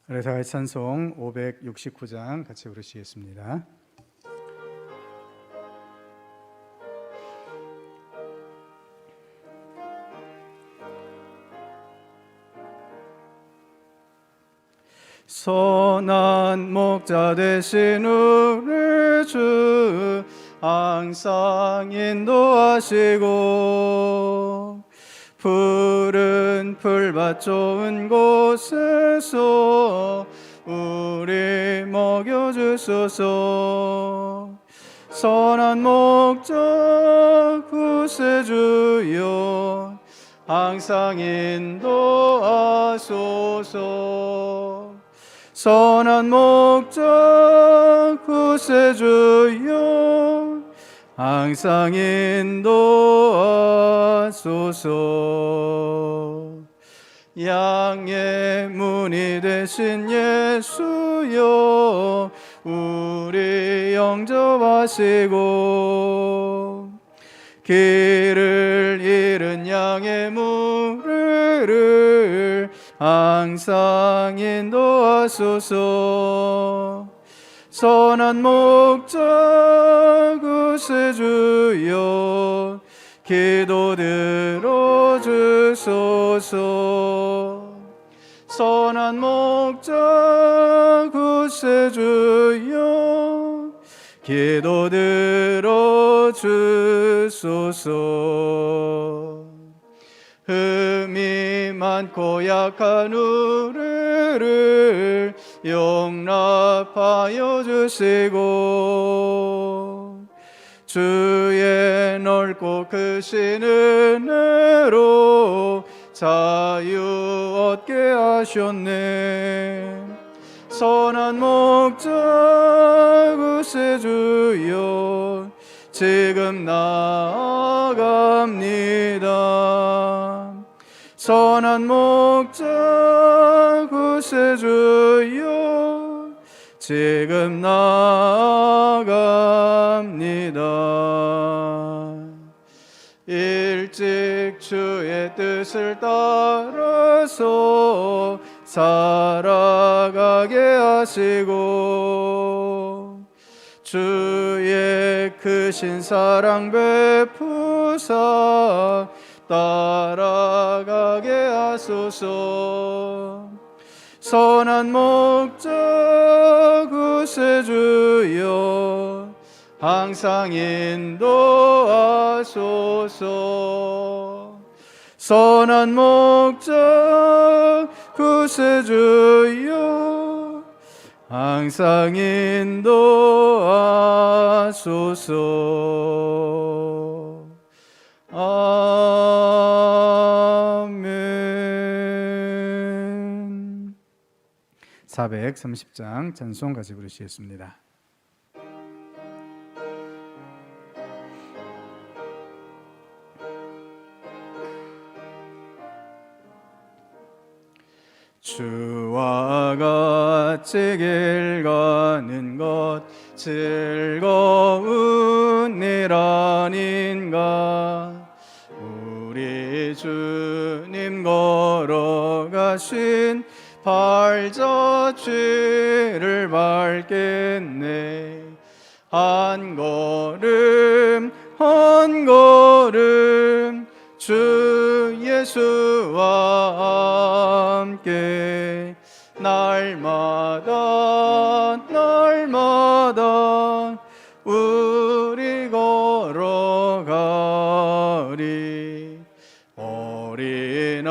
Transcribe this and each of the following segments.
그래서 할 찬송 569장 같이 부르시겠습니다. 선한 목자 되신 우리 주 항상 인도하시고 푸른 풀밭 좋은 곳에서 우리 먹여주소서. 선한 목자 구세주여 항상 인도하소서. 선한 목자 구세주여 항상 인도하소서. 양의 문이 되신 예수여 우리 영접하시고 길을 잃은 양의 무리를 항상 인도하소서. 선한 목자 구세주여 기도 들어주소서. 선한 목자 구세주여 기도 들어주소서. 흠이 많고 약한 우리를 용납하여 주시고 주의 넓고 크신 은혜로 자유 얻게 하셨네. 선한 목자 구세주여 지금 나아갑니다. 선한 목자 구세주여 지금 나아갑니다. 일찍 주의 뜻을 따라서 살아가게 하시고 주의 크신 사랑 베푸사 따라가게 하소서. 선한 목자 구세주여 항상 인도하소서. 선한 목자 구세주여 항상 인도하소서. 아멘. 430장 찬송 같이 부르시겠습니다. 주와 같이 길 가는 것 즐거운 일 아닌가. 우리 주님 걸어가신 발자취를 밟겠네. 한 걸음 한 걸음 주 예수와 함께 날마다 날마다 우리 걸어가리. 어린아이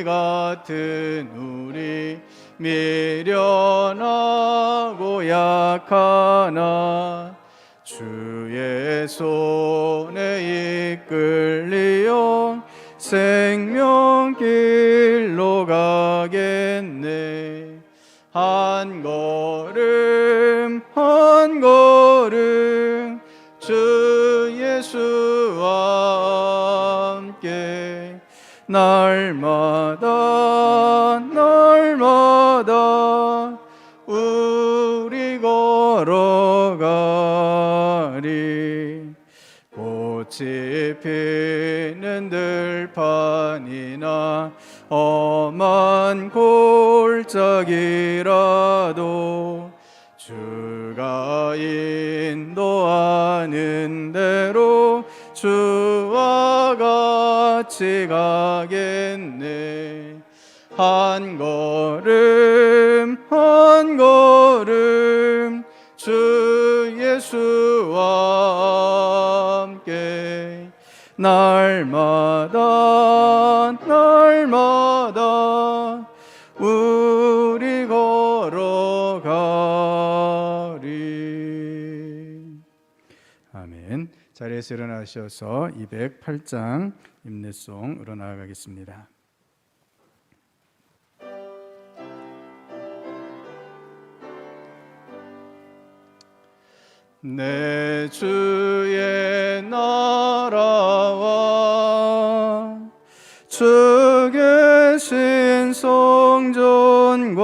같은 우리 미련하고 약하나 주의 손에 이끌리어 생명길로 가겠네. 한 걸음 한 걸음 주 예수와 함께 날마다 날마다 우리 걸어가리. 꽃이 피는 들판이나 험한 골짜기라도 주가 인도하는 대로 주와 같이 가겠네. 한 걸음 한 걸음 주 예수와 함께 날마다 날마다 우리 걸어가리. 아멘. 자리에서 일어나셔서 208장 임내송으로 나아가겠습니다. 내 주의 나라와 주 계신 성전과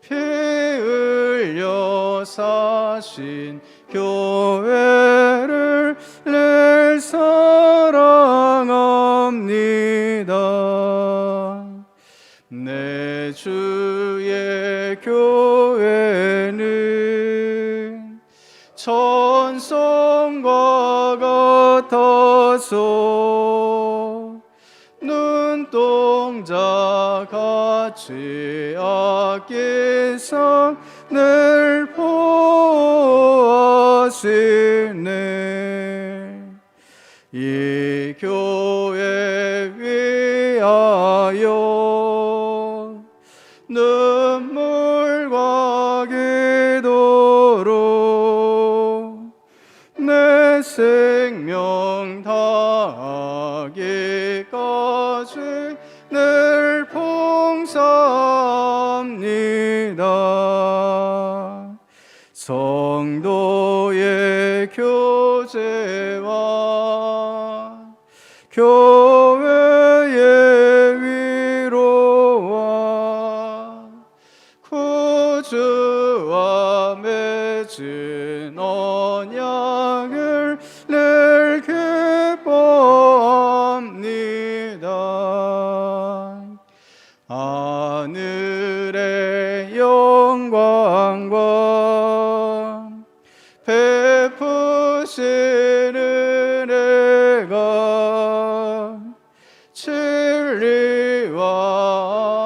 피 흘려 사신 교회를 늘 사랑합니다. 내 주의 교회는 천성과 같아서 눈동자 같이 아끼사 늘 보호하시네. 이 교회 위하여 눈물과 기도로 내 생명 다하기까지 늘 봉사합니다. 성도의 교제와 교회의 위로와 구주와 맺은 언약을 늘 기뻐합니다. 하늘의 영광과 베푸시는 애가 진리와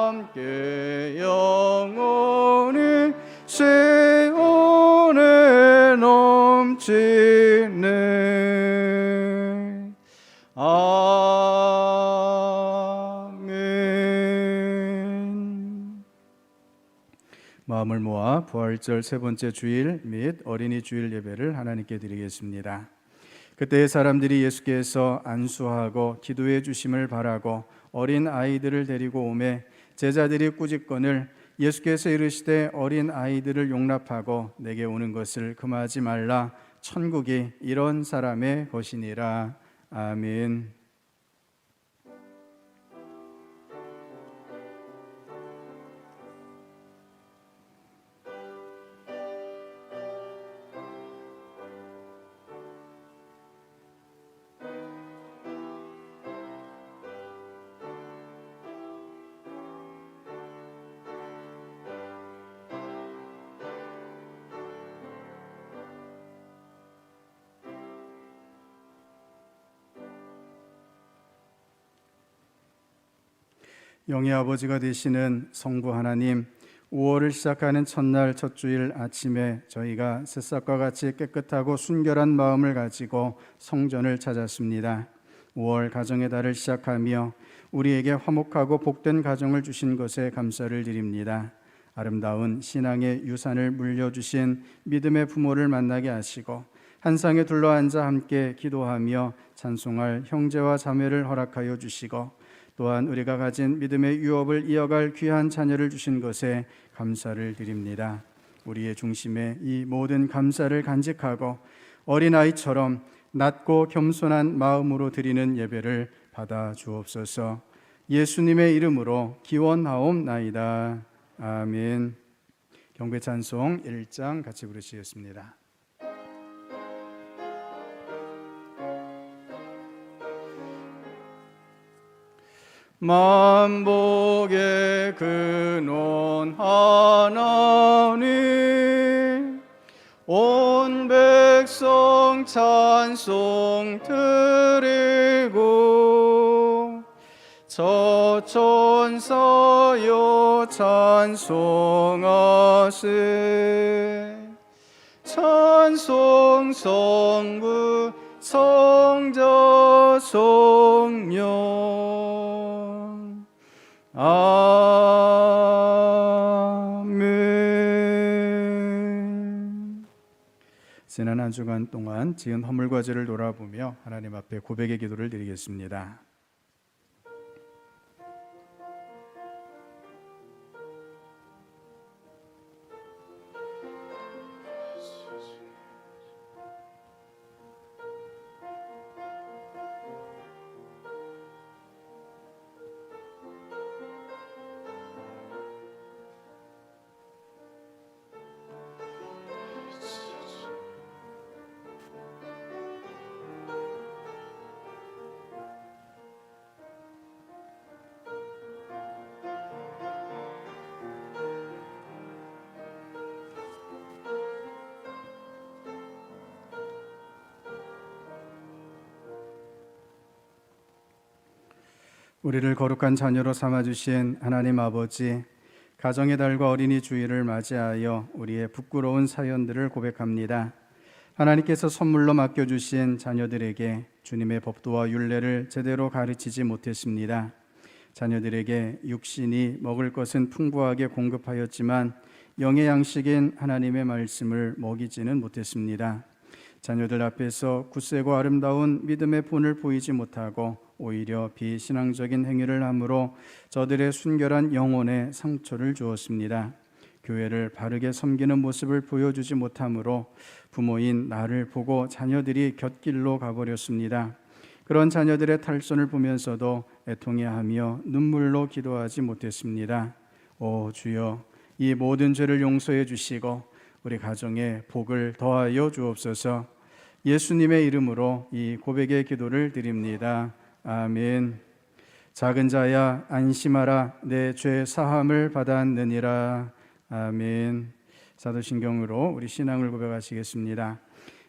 함께 영원히 시온에 넘치네. 아멘. 마음을 모아 부활절 세 번째 주일 및 어린이 주일 예배를 하나님께 드리겠습니다. 그때 사람들이 예수께서 안수하고 기도해 주심을 바라고 어린 아이들을 데리고 오매 제자들이 꾸짖거늘 예수께서 이르시되 어린 아이들을 용납하고 내게 오는 것을 금하지 말라. 천국이 이런 사람의 것이니라. 아멘. 영의 아버지가 되시는 성부 하나님, 5월을 시작하는 첫날 첫 주일 아침에 저희가 새싹과 같이 깨끗하고 순결한 마음을 가지고 성전을 찾았습니다. 5월 가정의 달을 시작하며 우리에게 화목하고 복된 가정을 주신 것에 감사를 드립니다. 아름다운 신앙의 유산을 물려주신 믿음의 부모를 만나게 하시고 한 상에 둘러앉아 함께 기도하며 찬송할 형제와 자매를 허락하여 주시고 또한 우리가 가진 믿음의 유업을 이어갈 귀한 자녀를 주신 것에 감사를 드립니다. 우리의 중심에 이 모든 감사를 간직하고 어린아이처럼 낮고 겸손한 마음으로 드리는 예배를 받아 주옵소서. 예수님의 이름으로 기원하옵나이다. 아멘. 경배 찬송 1장 같이 부르시겠습니다. 만복의 근원 하나님, 온 백성 찬송 드리고 저 천사여 찬송하세. 찬송 성부 성자 성령. 아멘. 지난 한 주간 동안 지은 허물과 죄를 돌아보며 하나님 앞에 고백의 기도를 드리겠습니다. 우리를 거룩한 자녀로 삼아주신 하나님 아버지, 가정의 달과 어린이 주일을 맞이하여 우리의 부끄러운 사연들을 고백합니다. 하나님께서 선물로 맡겨주신 자녀들에게 주님의 법도와 율례를 제대로 가르치지 못했습니다. 자녀들에게 육신이 먹을 것은 풍부하게 공급하였지만 영의 양식인 하나님의 말씀을 먹이지는 못했습니다. 자녀들 앞에서 굳세고 아름다운 믿음의 본을 보이지 못하고 오히려 비신앙적인 행위를 함으로 저들의 순결한 영혼에 상처를 주었습니다. 교회를 바르게 섬기는 모습을 보여주지 못함으로 부모인 나를 보고 자녀들이 곁길로 가버렸습니다. 그런 자녀들의 탈선을 보면서도 애통해하며 눈물로 기도하지 못했습니다. 오 주여, 이 모든 죄를 용서해 주시고 우리 가정에 복을 더하여 주옵소서. 예수님의 이름으로 이 고백의 기도를 드립니다. 아멘. 작은 자야 안심하라, 내 죄 사함을 받았느니라. 아멘. 사도신경으로 우리 신앙을 고백하시겠습니다.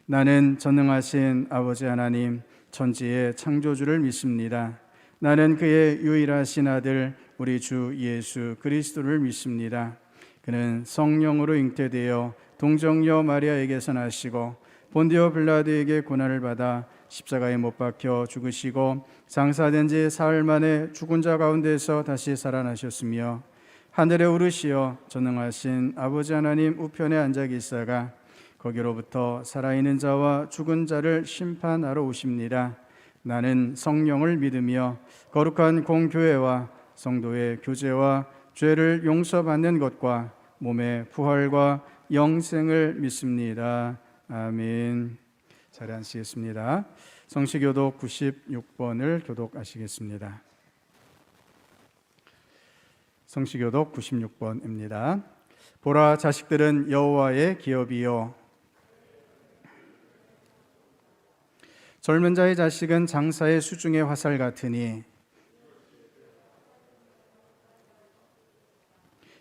나는 전능하신 아버지 하나님, 천지의 창조주를 믿습니다. 나는 그의 유일하신 아들 우리 주 예수 그리스도를 믿습니다. 그는 성령으로 잉태되어 동정녀 마리아에게서 나시고 본디오 빌라도에게 고난을 받아 십자가에 못 박혀 죽으시고 장사된 지 사흘 만에 죽은 자 가운데서 다시 살아나셨으며 하늘에 오르시어 전능하신 아버지 하나님 우편에 앉아 계시다가 거기로부터 살아있는 자와 죽은 자를 심판하러 오십니다. 나는 성령을 믿으며 거룩한 공교회와 성도의 교제와 죄를 용서받는 것과 몸의 부활과 영생을 믿습니다. 아멘. 자리 앉으시겠습니다. 성시교독 96번을 교독하시겠습니다. 성시교독 96번입니다. 보라, 자식들은 여호와의 기업이요 젊은 자의 자식은 장사의 수중의 화살 같으니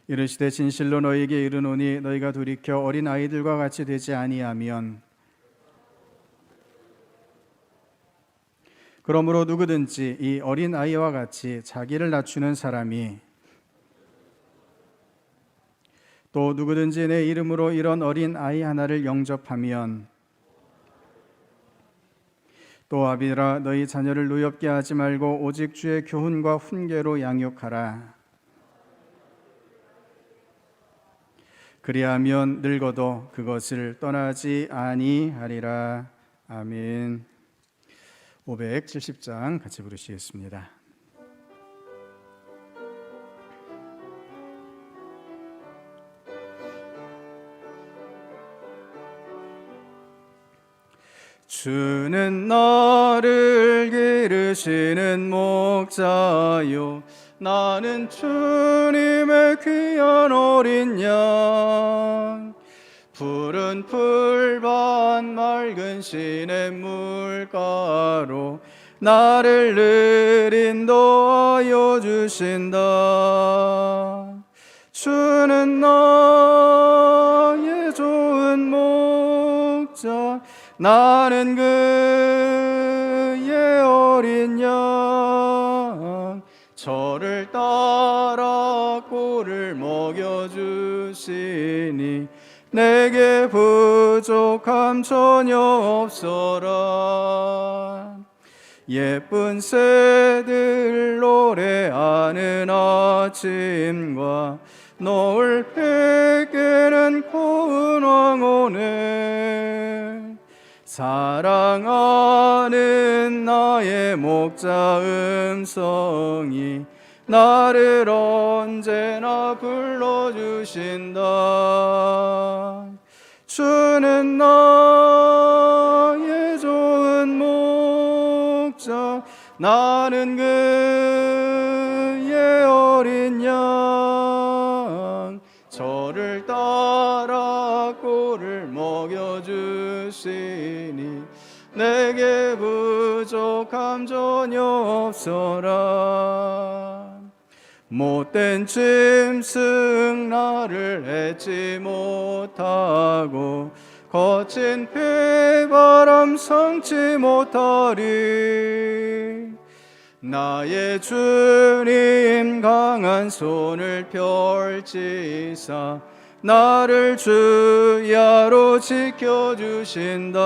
이르시되 진실로 너희에게 이르노니 너희가 돌이켜 어린 아이들과 같이 되지 아니하면 그러므로 누구든지 이 어린 아이와 같이 자기를 낮추는 사람이 또 누구든지 내 이름으로 이런 어린 아이 하나를 영접하면 또 아비들아 너희 자녀를 노엽게 하지 말고 오직 주의 교훈과 훈계로 양육하라. 그리하면 늙어도 그것을 떠나지 아니하리라. 아멘. 570장 같이 부르시겠습니다. 주는 나를 기르시는 목자요 나는 주님의 귀한 어린 양 푸른 풀밭 맑은 시냇 물가로 나를 늘 인도하여 주신다. 주는 나의 좋은 목자, 나는 그의 어린 양. 저를 따라 꼴을 먹여주시니 내게 부족함 전혀 없어라. 예쁜 새들 노래하는 아침과 노을 뺏기는 고운 황혼에 사랑하는 나의 목자 음성이 나를 언제나 불러주신다. 주는 나의 좋은 목자, 나는 그의 어린 양. 저를 따라 꼴을 먹여주시니 내게 부족함 전혀 없어라. 못된 짐승 나를 해치 못하고 거친 비바람 상치 못하리. 나의 주님 강한 손을 펼치사 나를 주야로 지켜주신다.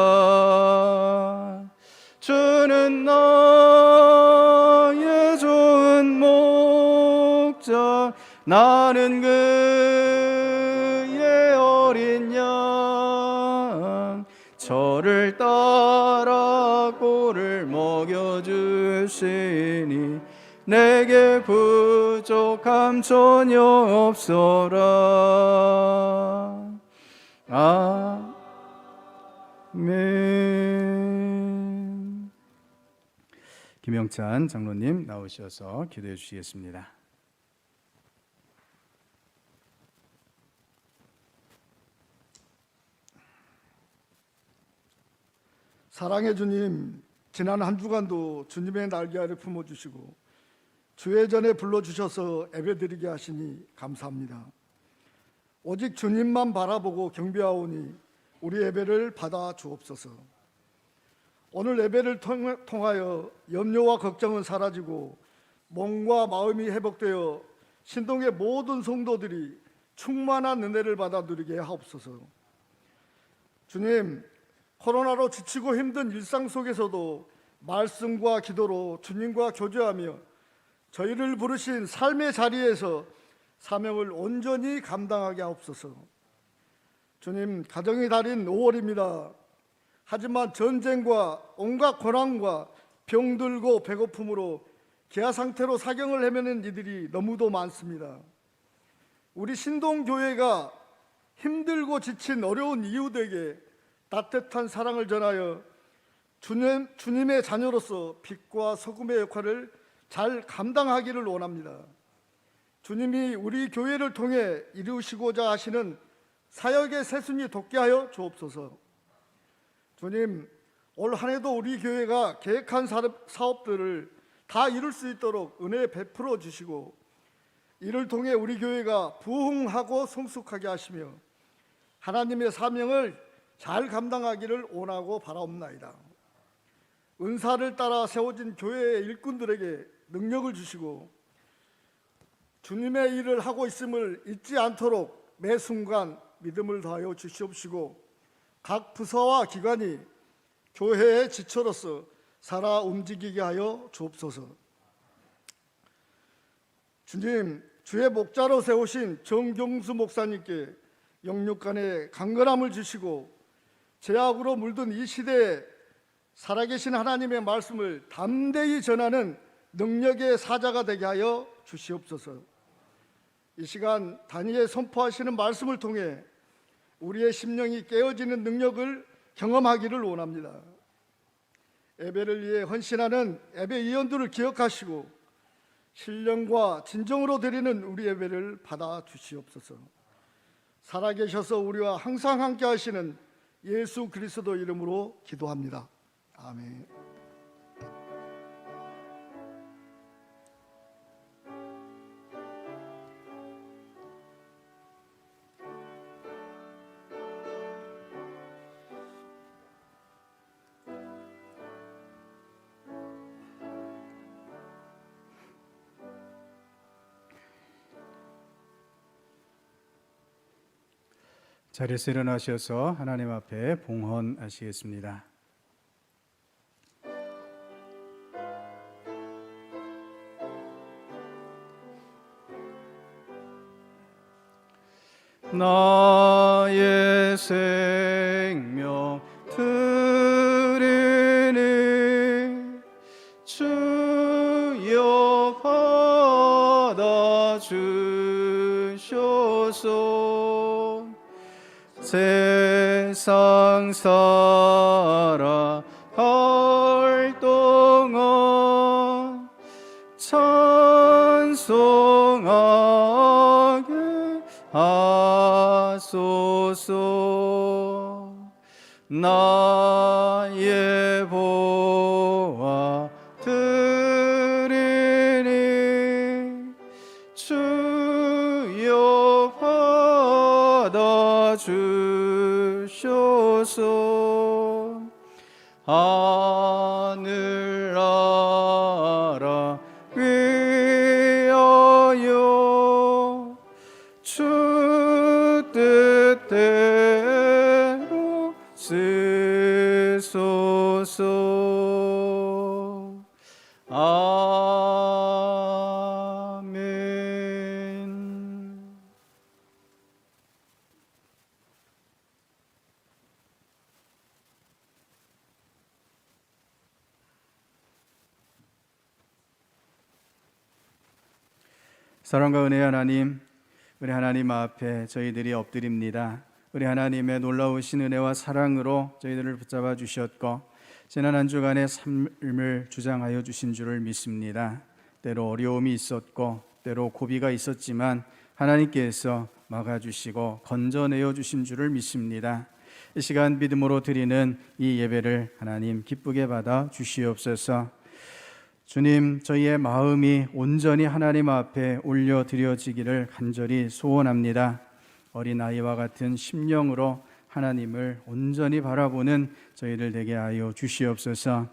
주는 나의 좋은 목자, 나는 그의 어린 양. 저를 따라 꼴을 먹여주시니 내게 부족함 전혀 없어라. 아멘. 김영찬 장로님 나오셔서 기도해 주시겠습니다. 사랑의 주님, 지난 한 주간도 주님의 날개 아래 품어주시고 주의 전에 불러주셔서 예배드리게 하시니 감사합니다. 오직 주님만 바라보고 경배하오니 우리 예배를 받아 주옵소서. 오늘 예배를 통하여 염려와 걱정은 사라지고 몸과 마음이 회복되어 신동의 모든 성도들이 충만한 은혜를 받아 누리게 하옵소서. 주님, 코로나로 지치고 힘든 일상 속에서도 말씀과 기도로 주님과 교제하며 저희를 부르신 삶의 자리에서 사명을 온전히 감당하게 하옵소서. 주님, 가정의 달인 5월입니다. 하지만 전쟁과 온갖 고난과 병들고 배고픔으로 기아 상태로 사경을 헤매는 이들이 너무도 많습니다. 우리 신동교회가 힘들고 지친 어려운 이웃에게 따뜻한 사랑을 전하여 주님의 자녀로서 빛과 소금의 역할을 잘 감당하기를 원합니다. 주님이 우리 교회를 통해 이루시고자 하시는 사역의 새순이 돋게 하여 주옵소서. 주님, 올 한 해도 우리 교회가 계획한 사업들을 다 이룰 수 있도록 은혜 베풀어 주시고 이를 통해 우리 교회가 부흥하고 성숙하게 하시며 하나님의 사명을 잘 감당하기를 원하고 바라옵나이다. 은사를 따라 세워진 교회의 일꾼들에게 능력을 주시고 주님의 일을 하고 있음을 잊지 않도록 매 순간 믿음을 다하여 주시옵시고 각 부서와 기관이 교회의 지처로서 살아 움직이게 하여 주옵소서. 주님, 주의 목자로 세우신 정경수 목사님께 영육간에 강건함을 주시고 죄악으로 물든 이 시대에 살아계신 하나님의 말씀을 담대히 전하는 능력의 사자가 되게 하여 주시옵소서. 이 시간 단위에 선포하시는 말씀을 통해 우리의 심령이 깨어지는 능력을 경험하기를 원합니다. 예배를 위해 헌신하는 예배위원들을 기억하시고 신령과 진정으로 드리는 우리 예배를 받아 주시옵소서. 살아계셔서 우리와 항상 함께 하시는 예수 그리스도 이름으로 기도합니다. 아멘. 자리에서 일어나셔서 하나님 앞에 봉헌하시겠습니다. 나의 생명 드리니 주여 받아 주셔서 세상 살아갈 동안 찬송하게 하소서. 나의 보아 드리니 주여 받아 주셔서. 하늘나라 위하여 주 뜻대로 쓰소서. 아멘. 사랑과 은혜의 하나님, 우리 하나님 앞에 저희들이 엎드립니다. 우리 하나님의 놀라우신 은혜와 사랑으로 저희들을 붙잡아 주셨고 지난 한 주간의 삶을 주장하여 주신 줄을 믿습니다. 때로 어려움이 있었고 때로 고비가 있었지만 하나님께서 막아주시고 건져내어 주신 줄을 믿습니다. 이 시간 믿음으로 드리는 이 예배를 하나님 기쁘게 받아 주시옵소서. 주님, 저희의 마음이 온전히 하나님 앞에 올려드려지기를 간절히 소원합니다. 어린아이와 같은 심령으로 하나님을 온전히 바라보는 저희들 되게 하여 주시옵소서.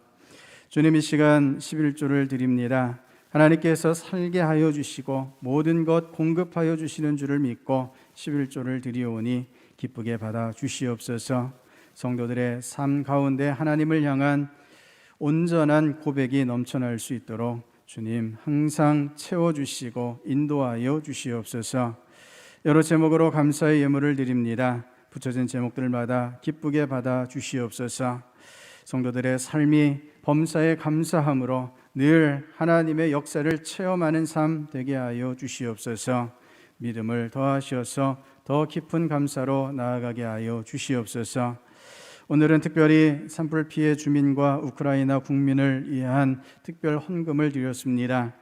주님, 이 시간 11조를 드립니다. 하나님께서 살게 하여 주시고 모든 것 공급하여 주시는 줄을 믿고 11조를 드리오니 기쁘게 받아 주시옵소서. 성도들의 삶 가운데 하나님을 향한 온전한 고백이 넘쳐날 수 있도록 주님 항상 채워주시고 인도하여 주시옵소서. 여러 제목으로 감사의 예물을 드립니다. 붙여진 제목들마다 기쁘게 받아 주시옵소서. 성도들의 삶이 범사에 감사함으로 늘 하나님의 역사를 체험하는 삶 되게 하여 주시옵소서. 믿음을 더하셔서 더 깊은 감사로 나아가게 하여 주시옵소서. 오늘은 특별히 산불 피해 주민과 우크라이나 국민을 위한 특별 헌금을 드렸습니다.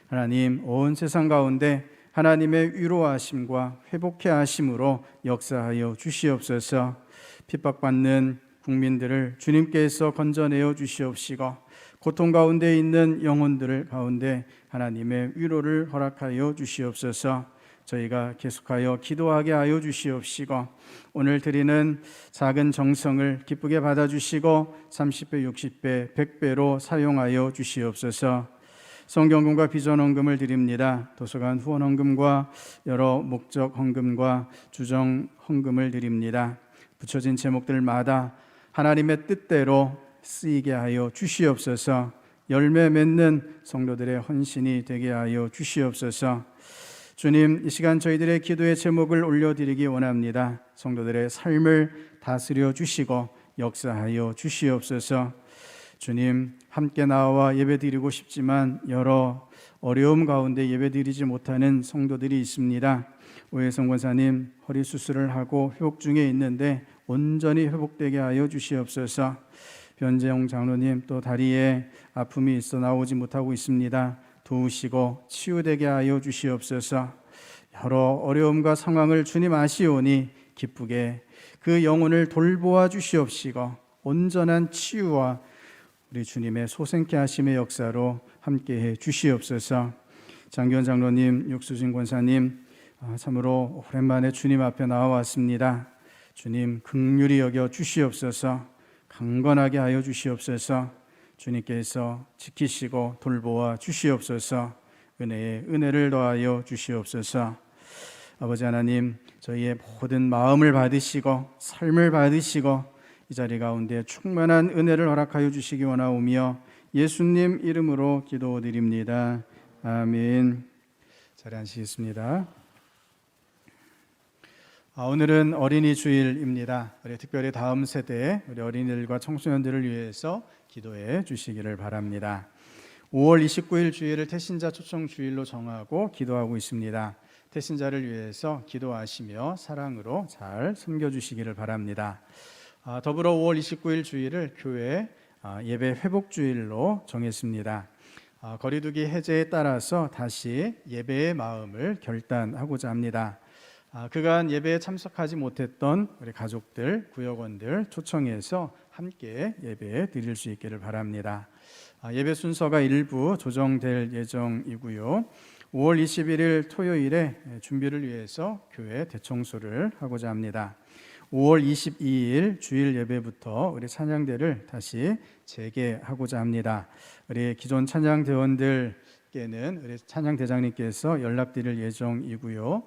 하나님, 온 세상 가운데 하나님의 위로하심과 회복해 하심으로 역사하여 주시옵소서. 핍박받는 국민들을 주님께서 건져내어 주시옵시고 고통 가운데 있는 영혼들을 가운데 하나님의 위로를 허락하여 주시옵소서. 저희가 계속하여 기도하게 하여 주시옵시고 오늘 드리는 작은 정성을 기쁘게 받아주시고 30배, 60배, 100배로 사용하여 주시옵소서. 성경금과 비전헌금을 드립니다. 도서관 후원헌금과 여러 목적 헌금과 주정 헌금을 드립니다. 붙여진 제목들마다 하나님의 뜻대로 쓰이게 하여 주시옵소서. 열매 맺는 성도들의 헌신이 되게 하여 주시옵소서. 주님, 이 시간 저희들의 기도의 제목을 올려드리기 원합니다. 성도들의 삶을 다스려 주시고 역사하여 주시옵소서. 주님, 함께 나와 예배드리고 싶지만 여러 어려움 가운데 예배드리지 못하는 성도들이 있습니다. 오해성 권사님 허리 수술을 하고 회복 중에 있는데 온전히 회복되게 하여 주시옵소서. 변재용 장로님 또 다리에 아픔이 있어 나오지 못하고 있습니다. 도우시고 치유되게 하여 주시옵소서. 여러 어려움과 상황을 주님 아시오니 기쁘게 그 영혼을 돌보아 주시옵시고 온전한 치유와 우리 주님의 소생케 하심의 역사로 함께해 주시옵소서. 장기현 장로님, 육수진 권사님 참으로 오랜만에 주님 앞에 나와왔습니다. 주님 긍휼히 여겨 주시옵소서. 강건하게 하여 주시옵소서. 주님께서 지키시고 돌보아 주시옵소서. 은혜에 은혜를 더하여 주시옵소서. 아버지 하나님, 저희의 모든 마음을 받으시고 삶을 받으시고 이 자리 가운데 충만한 은혜를 허락하여 주시기 원하오며 예수님 이름으로 기도드립니다. 아멘. 자리 앉으시겠습니다. 오늘은 어린이 주일입니다. 우리 특별히 다음 세대 우리 어린이들과 청소년들을 위해서 기도해 주시기를 바랍니다. 5월 29일 주일을 태신자 초청 주일로 정하고 기도하고 있습니다. 태신자를 위해서 기도하시며 사랑으로 잘 섬겨주시기를 바랍니다. 더불어 5월 29일 주일을 교회 예배 회복 주일로 정했습니다. 거리두기 해제에 따라서 다시 예배의 마음을 결단하고자 합니다. 그간 예배에 참석하지 못했던 우리 가족들, 구역원들 초청해서 함께 예배 드릴 수 있기를 바랍니다. 예배 순서가 일부 조정될 예정이고요. 5월 21일 토요일에 준비를 위해서 교회 대청소를 하고자 합니다. 5월 22일 주일 예배부터 우리 찬양대를 다시 재개하고자 합니다. 우리 기존 찬양대원들께는 우리 찬양대장님께서 연락드릴 예정이고요.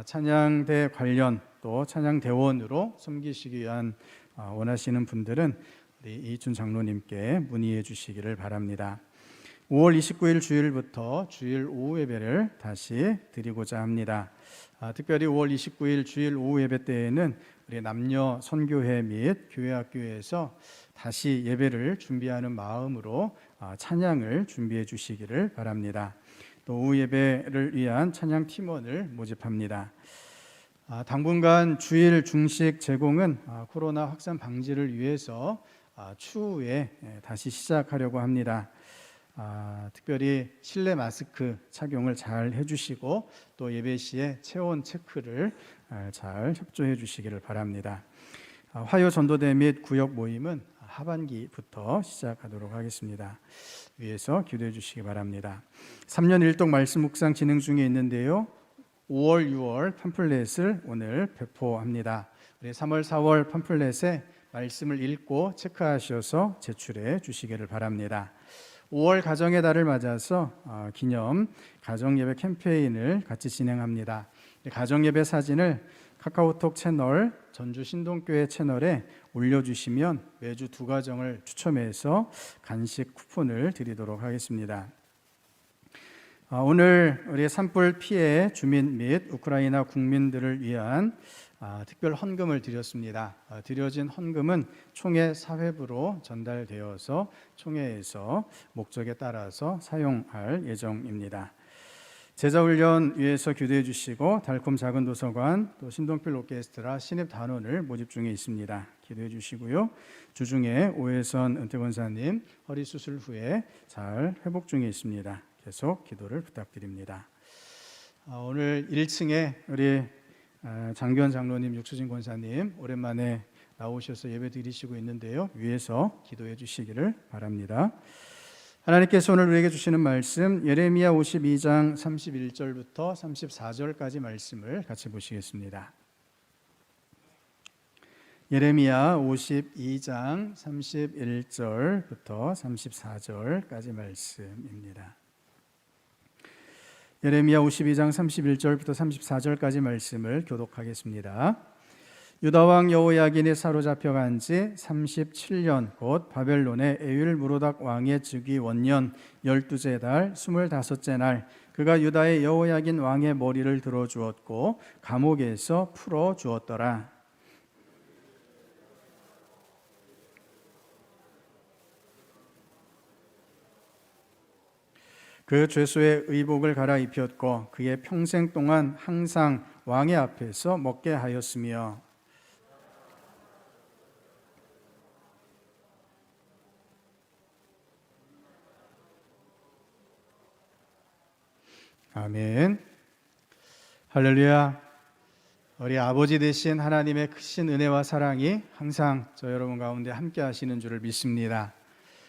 찬양대 관련 또 찬양대원으로 섬기시기 위한 원하시는 분들은 우리 이준 장로님께 문의해 주시기를 바랍니다. 5월 29일 주일부터 주일 오후 예배를 다시 드리고자 합니다. 특별히 5월 29일 주일 오후 예배 때에는 우리 남녀 선교회 및 교회학교에서 다시 예배를 준비하는 마음으로 찬양을 준비해 주시기를 바랍니다. 또 오후 예배를 위한 찬양 팀원을 모집합니다. 당분간 주일 중식 제공은 코로나 확산 방지를 위해서 추후에 다시 시작하려고 합니다. 특별히 실내 마스크 착용을 잘 해주시고 또 예배 시에 체온 체크를 잘 협조해 주시기를 바랍니다. 화요 전도대 및 구역 모임은 하반기부터 시작하도록 하겠습니다. 위에서 기도해 주시기 바랍니다. 3년 1독 말씀 묵상 진행 중에 있는데요. 5월, 6월 팜플렛을 오늘 배포합니다. 우리 3월, 4월 팜플렛에 말씀을 읽고 체크하셔서 제출해 주시기를 바랍니다. 5월 가정의 달을 맞아서 기념 가정예배 캠페인을 같이 진행합니다. 가정예배 사진을 카카오톡 채널 전주 신동교회 채널에 올려주시면 매주 2가정을 추첨해서 간식 쿠폰을 드리도록 하겠습니다. 오늘 우리 산불 피해 주민 및 우크라이나 국민들을 위한 특별 헌금을 드렸습니다. 드려진 헌금은 총회 사회부로 전달되어서 총회에서 목적에 따라서 사용할 예정입니다. 제자훈련 위해서 기도해 주시고 달콤 작은 도서관 또 신동필 오케스트라 신입 단원을 모집 중에 있습니다. 기도해 주시고요. 주중에 오해선 은퇴권사님 허리 수술 후에 잘 회복 중에 있습니다. 계속 기도를 부탁드립니다. 오늘 1층에 우리 장규현 장로님, 육수진 권사님 오랜만에 나오셔서 예배 드리시고 있는데요. 위에서 기도해 주시기를 바랍니다. 하나님께서 오늘 우리에게 주시는 말씀 예레미야 52장 31절부터 34절까지 말씀을 같이 보시겠습니다. 예레미야 52장 31절부터 34절까지 말씀입니다. 예레미야 52장 31절부터 34절까지 말씀을 교독하겠습니다. 유다 왕 여호야긴이 사로잡혀간 지 37년 곧 바벨론의 에윌무로닥 왕의 즉위 원년 12째 달 25째 날 그가 유다의 여호야긴 왕의 머리를 들어 주었고 감옥에서 풀어 주었더라. 그 죄수의 의복을 갈아입혔고 그의 평생 동안 항상 왕의 앞에서 먹게 하였으며 아멘. 할렐루야. 우리 아버지 되신 하나님의 크신 은혜와 사랑이 항상 저 여러분 가운데 함께 하시는 줄을 믿습니다.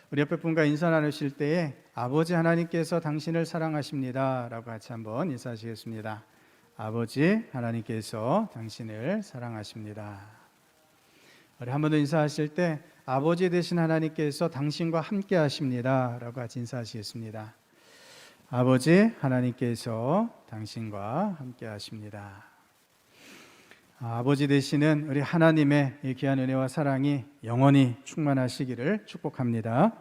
우리 옆에 분과 인사 나누실 때에 아버지 하나님께서 당신을 사랑하십니다 라고 같이 한번 인사하시겠습니다. 아버지 하나님께서 당신을 사랑하십니다. 우리 한 번 더 인사하실 때 아버지 되신 하나님께서 당신과 함께 하십니다 라고 같이 인사하시겠습니다. 아버지 하나님께서 당신과 함께 하십니다. 아버지 되시는 우리 하나님의 이 귀한 은혜와 사랑이 영원히 충만하시기를 축복합니다.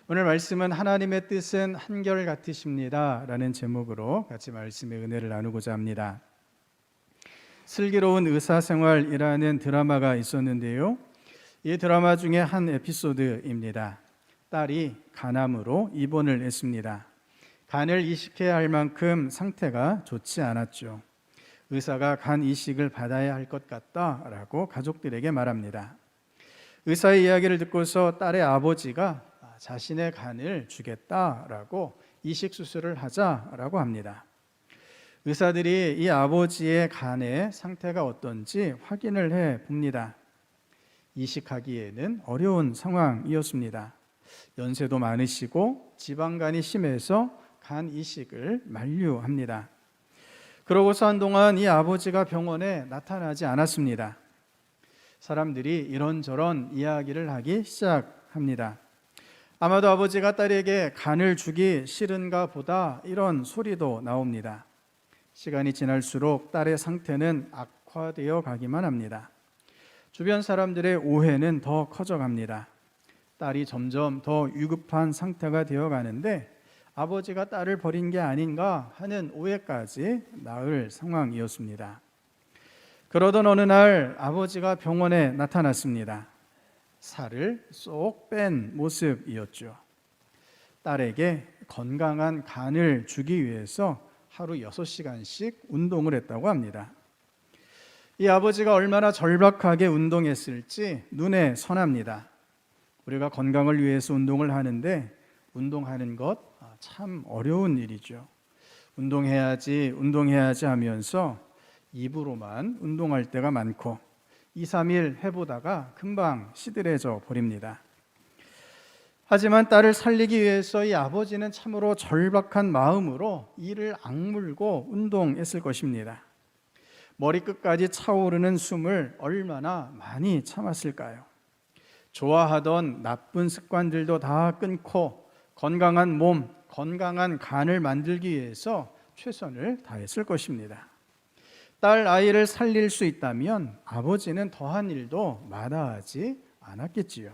오늘 말씀은 하나님의 뜻은 한결같으십니다 라는 제목으로 같이 말씀의 은혜를 나누고자 합니다. 슬기로운 의사생활이라는 드라마가 있었는데요, 이 드라마 중에 한 에피소드입니다. 딸이 간암으로 입원을 했습니다. 간을 이식해야 할 만큼 상태가 좋지 않았죠. 의사가 간 이식을 받아야 할 것 같다라고 가족들에게 말합니다. 의사의 이야기를 듣고서 딸의 아버지가 자신의 간을 주겠다라고 이식 수술을 하자라고 합니다. 의사들이 이 아버지의 간의 상태가 어떤지 확인을 해 봅니다. 이식하기에는 어려운 상황이었습니다. 연세도 많으시고 지방간이 심해서 간 이식을 만류합니다. 그러고서 한동안 이 아버지가 병원에 나타나지 않았습니다. 사람들이 이런저런 이야기를 하기 시작합니다. 아마도 아버지가 딸에게 간을 주기 싫은가 보다, 이런 소리도 나옵니다. 시간이 지날수록 딸의 상태는 악화되어 가기만 합니다. 주변 사람들의 오해는 더 커져갑니다. 딸이 점점 더 위급한 상태가 되어 가는데 아버지가 딸을 버린 게 아닌가 하는 오해까지 낳을 상황이었습니다. 그러던 어느 날 아버지가 병원에 나타났습니다. 살을 쏙 뺀 모습이었죠. 딸에게 건강한 간을 주기 위해서 하루 6시간씩 운동을 했다고 합니다. 이 아버지가 얼마나 절박하게 운동했을지 눈에 선합니다. 우리가 건강을 위해서 운동을 하는데 운동하는 것 참 어려운 일이죠. 운동해야지 하면서 입으로만 운동할 때가 많고 2, 3일 해보다가 금방 시들해져 버립니다. 하지만 딸을 살리기 위해서 이 아버지는 참으로 절박한 마음으로 이를 악물고 운동했을 것입니다. 머리끝까지 차오르는 숨을 얼마나 많이 참았을까요? 좋아하던 나쁜 습관들도 다 끊고 건강한 몸, 건강한 간을 만들기 위해서 최선을 다했을 것입니다. 딸 아이를 살릴 수 있다면 아버지는 더한 일도 마다하지 않았겠지요.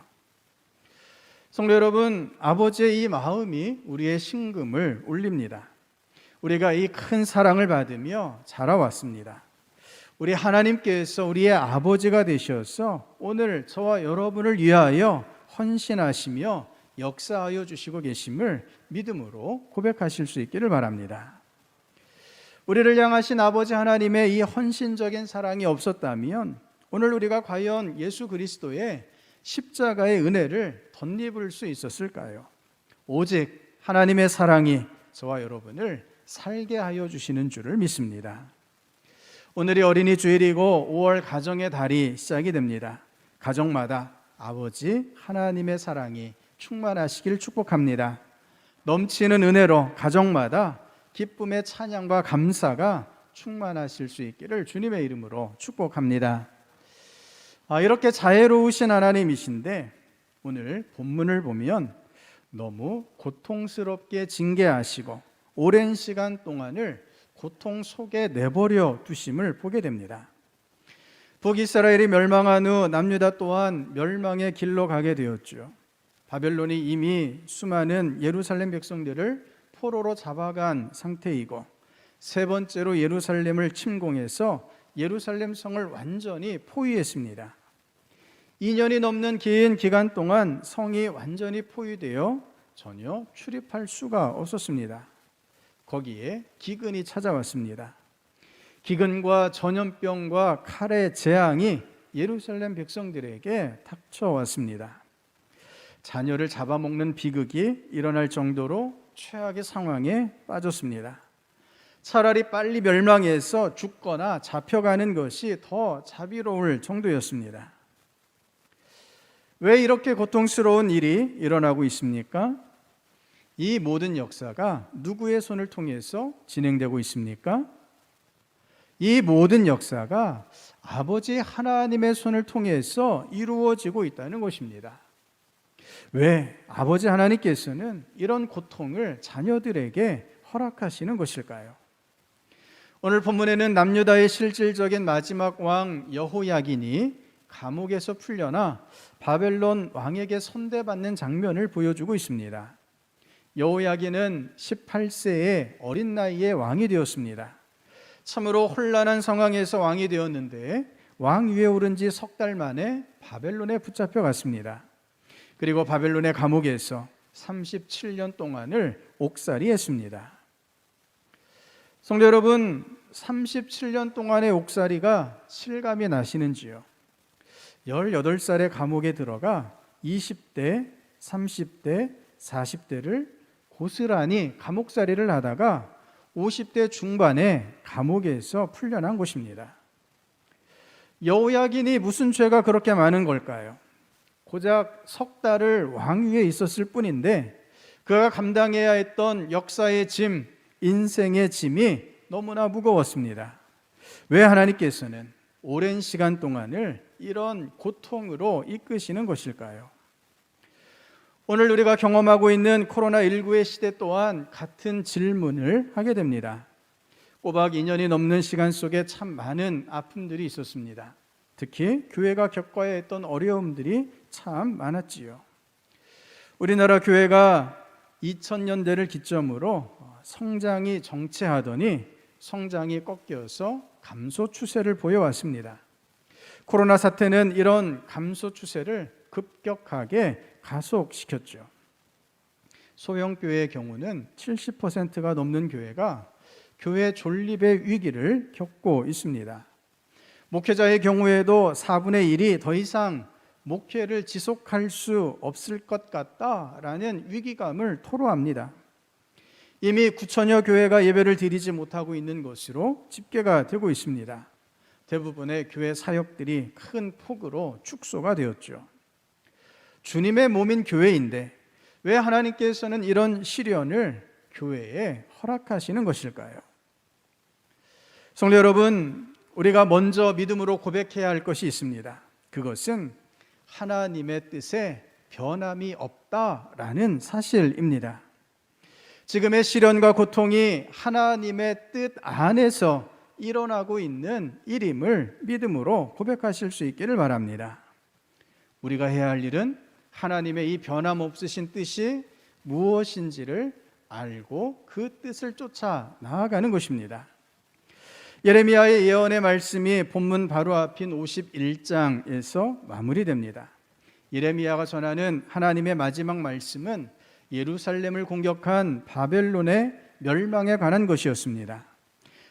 성도 여러분, 아버지의 이 마음이 우리의 심금을 울립니다. 우리가 이 큰 사랑을 받으며 자라왔습니다. 우리 하나님께서 우리의 아버지가 되셔서 오늘 저와 여러분을 위하여 헌신하시며 역사하여 주시고 계심을 믿음으로 고백하실 수 있기를 바랍니다. 우리를 향하신 아버지 하나님의 이 헌신적인 사랑이 없었다면 오늘 우리가 과연 예수 그리스도의 십자가의 은혜를 덧입을 수 있었을까요? 오직 하나님의 사랑이 저와 여러분을 살게 하여 주시는 줄을 믿습니다. 오늘이 어린이 주일이고 5월 가정의 달이 시작이 됩니다. 가정마다 아버지 하나님의 사랑이 충만하시길 축복합니다. 넘치는 은혜로 가정마다 기쁨의 찬양과 감사가 충만하실 수 있기를 주님의 이름으로 축복합니다. 이렇게 자애로우신 하나님이신데 오늘 본문을 보면 너무 고통스럽게 징계하시고 오랜 시간 동안을 고통 속에 내버려 두심을 보게 됩니다. 북이스라엘이 멸망한 후 남유다 또한 멸망의 길로 가게 되었죠. 바벨론이 이미 수많은 예루살렘 백성들을 포로로 잡아간 상태이고 세 번째로 예루살렘을 침공해서 예루살렘 성을 완전히 포위했습니다. 2년이 넘는 긴 기간 동안 성이 완전히 포위되어 전혀 출입할 수가 없었습니다. 거기에 기근이 찾아왔습니다. 기근과 전염병과 칼의 재앙이 예루살렘 백성들에게 닥쳐왔습니다. 자녀를 잡아먹는 비극이 일어날 정도로 최악의 상황에 빠졌습니다. 차라리 빨리 멸망해서 죽거나 잡혀가는 것이 더 자비로울 정도였습니다. 왜 이렇게 고통스러운 일이 일어나고 있습니까? 이 모든 역사가 누구의 손을 통해서 진행되고 있습니까? 이 모든 역사가 아버지 하나님의 손을 통해서 이루어지고 있다는 것입니다. 왜 아버지 하나님께서는 이런 고통을 자녀들에게 허락하시는 것일까요? 오늘 본문에는 남유다의 실질적인 마지막 왕 여호야긴이 감옥에서 풀려나 바벨론 왕에게 선대받는 장면을 보여주고 있습니다. 여호야긴은 18세의 어린 나이에 왕이 되었습니다. 참으로 혼란한 상황에서 왕이 되었는데 왕 위에 오른 지 석 달 만에 바벨론에 붙잡혀 갔습니다. 그리고 바벨론의 감옥에서 37년 동안을 옥살이했습니다. 성도 여러분, 37년 동안의 옥살이가 실감이 나시는지요? 18살의 감옥에 들어가 20대, 30대, 40대를 고스란히 감옥살이를 하다가 50대 중반에 감옥에서 풀려난 것입니다. 여호야긴이 무슨 죄가 그렇게 많은 걸까요? 고작 석 달을 왕위에 있었을 뿐인데 그가 감당해야 했던 역사의 짐, 인생의 짐이 너무나 무거웠습니다. 왜 하나님께서는 오랜 시간 동안을 이런 고통으로 이끄시는 것일까요? 오늘 우리가 경험하고 있는 코로나19의 시대 또한 같은 질문을 하게 됩니다. 꼬박 2년이 넘는 시간 속에 참 많은 아픔들이 있었습니다. 특히 교회가 겪어야 했던 어려움들이 참 많았지요. 우리나라 교회가 2000년대를 기점으로 성장이 정체하더니 성장이 꺾여서 감소 추세를 보여왔습니다. 코로나 사태는 이런 감소 추세를 급격하게 가속시켰죠. 소형교회의 경우는 70%가 넘는 교회가 교회 존립의 위기를 겪고 있습니다. 목회자의 경우에도 4분의 1이 더 이상 목회를 지속할 수 없을 것 같다라는 위기감을 토로합니다. 이미 9천여 교회가 예배를 드리지 못하고 있는 것으로 집계가 되고 있습니다. 대부분의 교회 사역들이 큰 폭으로 축소가 되었죠. 주님의 몸인 교회인데 왜 하나님께서는 이런 시련을 교회에 허락하시는 것일까요? 성도 여러분, 우리가 먼저 믿음으로 고백해야 할 것이 있습니다. 그것은 하나님의 뜻에 변함이 없다라는 사실입니다. 지금의 시련과 고통이 하나님의 뜻 안에서 일어나고 있는 일임을 믿음으로 고백하실 수 있기를 바랍니다. 우리가 해야 할 일은 하나님의 이 변함없으신 뜻이 무엇인지를 알고 그 뜻을 쫓아 나아가는 것입니다. 예레미야의 예언의 말씀이 본문 바로 앞인 51장에서 마무리됩니다. 예레미야가 전하는 하나님의 마지막 말씀은 예루살렘을 공격한 바벨론의 멸망에 관한 것이었습니다.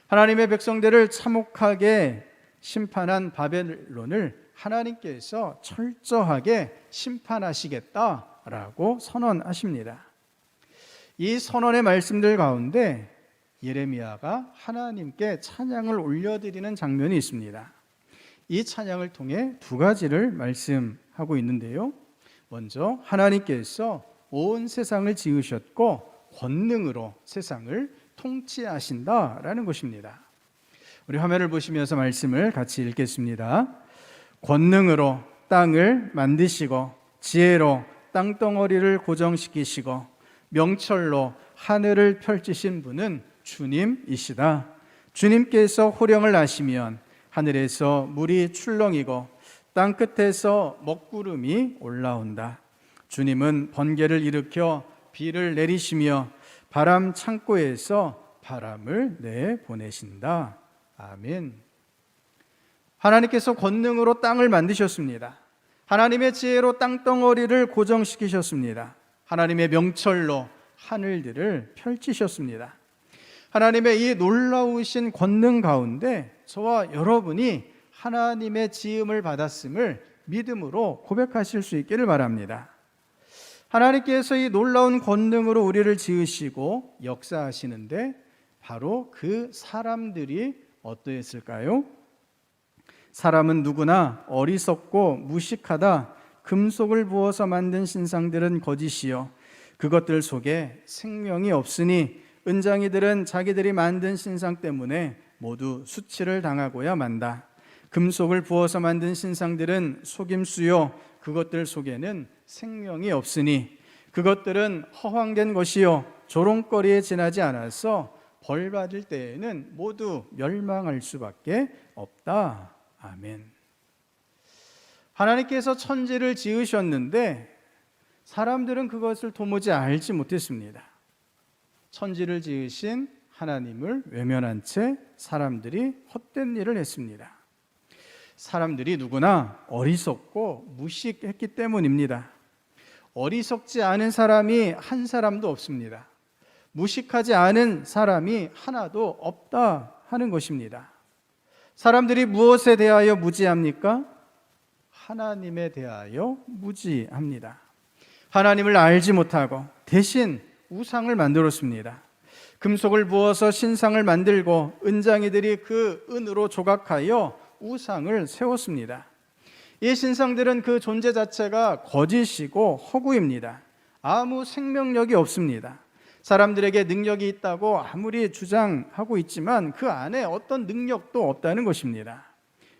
하나님의 백성들을 참혹하게 심판한 바벨론을 하나님께서 철저하게 심판하시겠다라고 선언하십니다. 이 선언의 말씀들 가운데 예레미야가 하나님께 찬양을 올려드리는 장면이 있습니다. 이 찬양을 통해 두 가지를 말씀하고 있는데요. 먼저 하나님께서 온 세상을 지으셨고 권능으로 세상을 통치하신다라는 것입니다. 우리 화면을 보시면서 말씀을 같이 읽겠습니다. 권능으로 땅을 만드시고 지혜로 땅덩어리를 고정시키시고 명철로 하늘을 펼치신 분은 주님이시다. 주님께서 호령을 하시면 하늘에서 물이 출렁이고 땅 끝에서 먹구름이 올라온다. 주님은 번개를 일으켜 비를 내리시며 바람 창고에서 바람을 내보내신다. 아멘. 하나님께서 권능으로 땅을 만드셨습니다. 하나님의 지혜로 땅덩어리를 고정시키셨습니다. 하나님의 명철로 하늘들을 펼치셨습니다. 하나님의 이 놀라우신 권능 가운데 저와 여러분이 하나님의 지음을 받았음을 믿음으로 고백하실 수 있기를 바랍니다. 하나님께서 이 놀라운 권능으로 우리를 지으시고 역사하시는데 바로 그 사람들이 어떠했을까요? 사람은 누구나 어리석고 무식하다. 금속을 부어서 만든 신상들은 거짓이요 그것들 속에 생명이 없으니 은장이들은 자기들이 만든 신상 때문에 모두 수치를 당하고야 만다. 금속을 부어서 만든 신상들은 속임수요 그것들 속에는 생명이 없으니 그것들은 허황된 것이요 조롱거리에 지나지 않아서 벌 받을 때에는 모두 멸망할 수밖에 없다. 아멘. 하나님께서 천지를 지으셨는데 사람들은 그것을 도무지 알지 못했습니다. 천지를 지으신 하나님을 외면한 채 사람들이 헛된 일을 했습니다. 사람들이 누구나 어리석고 무식했기 때문입니다. 어리석지 않은 사람이 한 사람도 없습니다. 무식하지 않은 사람이 하나도 없다 하는 것입니다. 사람들이 무엇에 대하여 무지합니까? 하나님에 대하여 무지합니다. 하나님을 알지 못하고 대신 우상을 만들었습니다. 금속을 부어서 신상을 만들고 은장이들이 그 은으로 조각하여 우상을 세웠습니다. 이 신상들은 그 존재 자체가 거짓이고 허구입니다. 아무 생명력이 없습니다. 사람들에게 능력이 있다고 아무리 주장하고 있지만 그 안에 어떤 능력도 없다는 것입니다.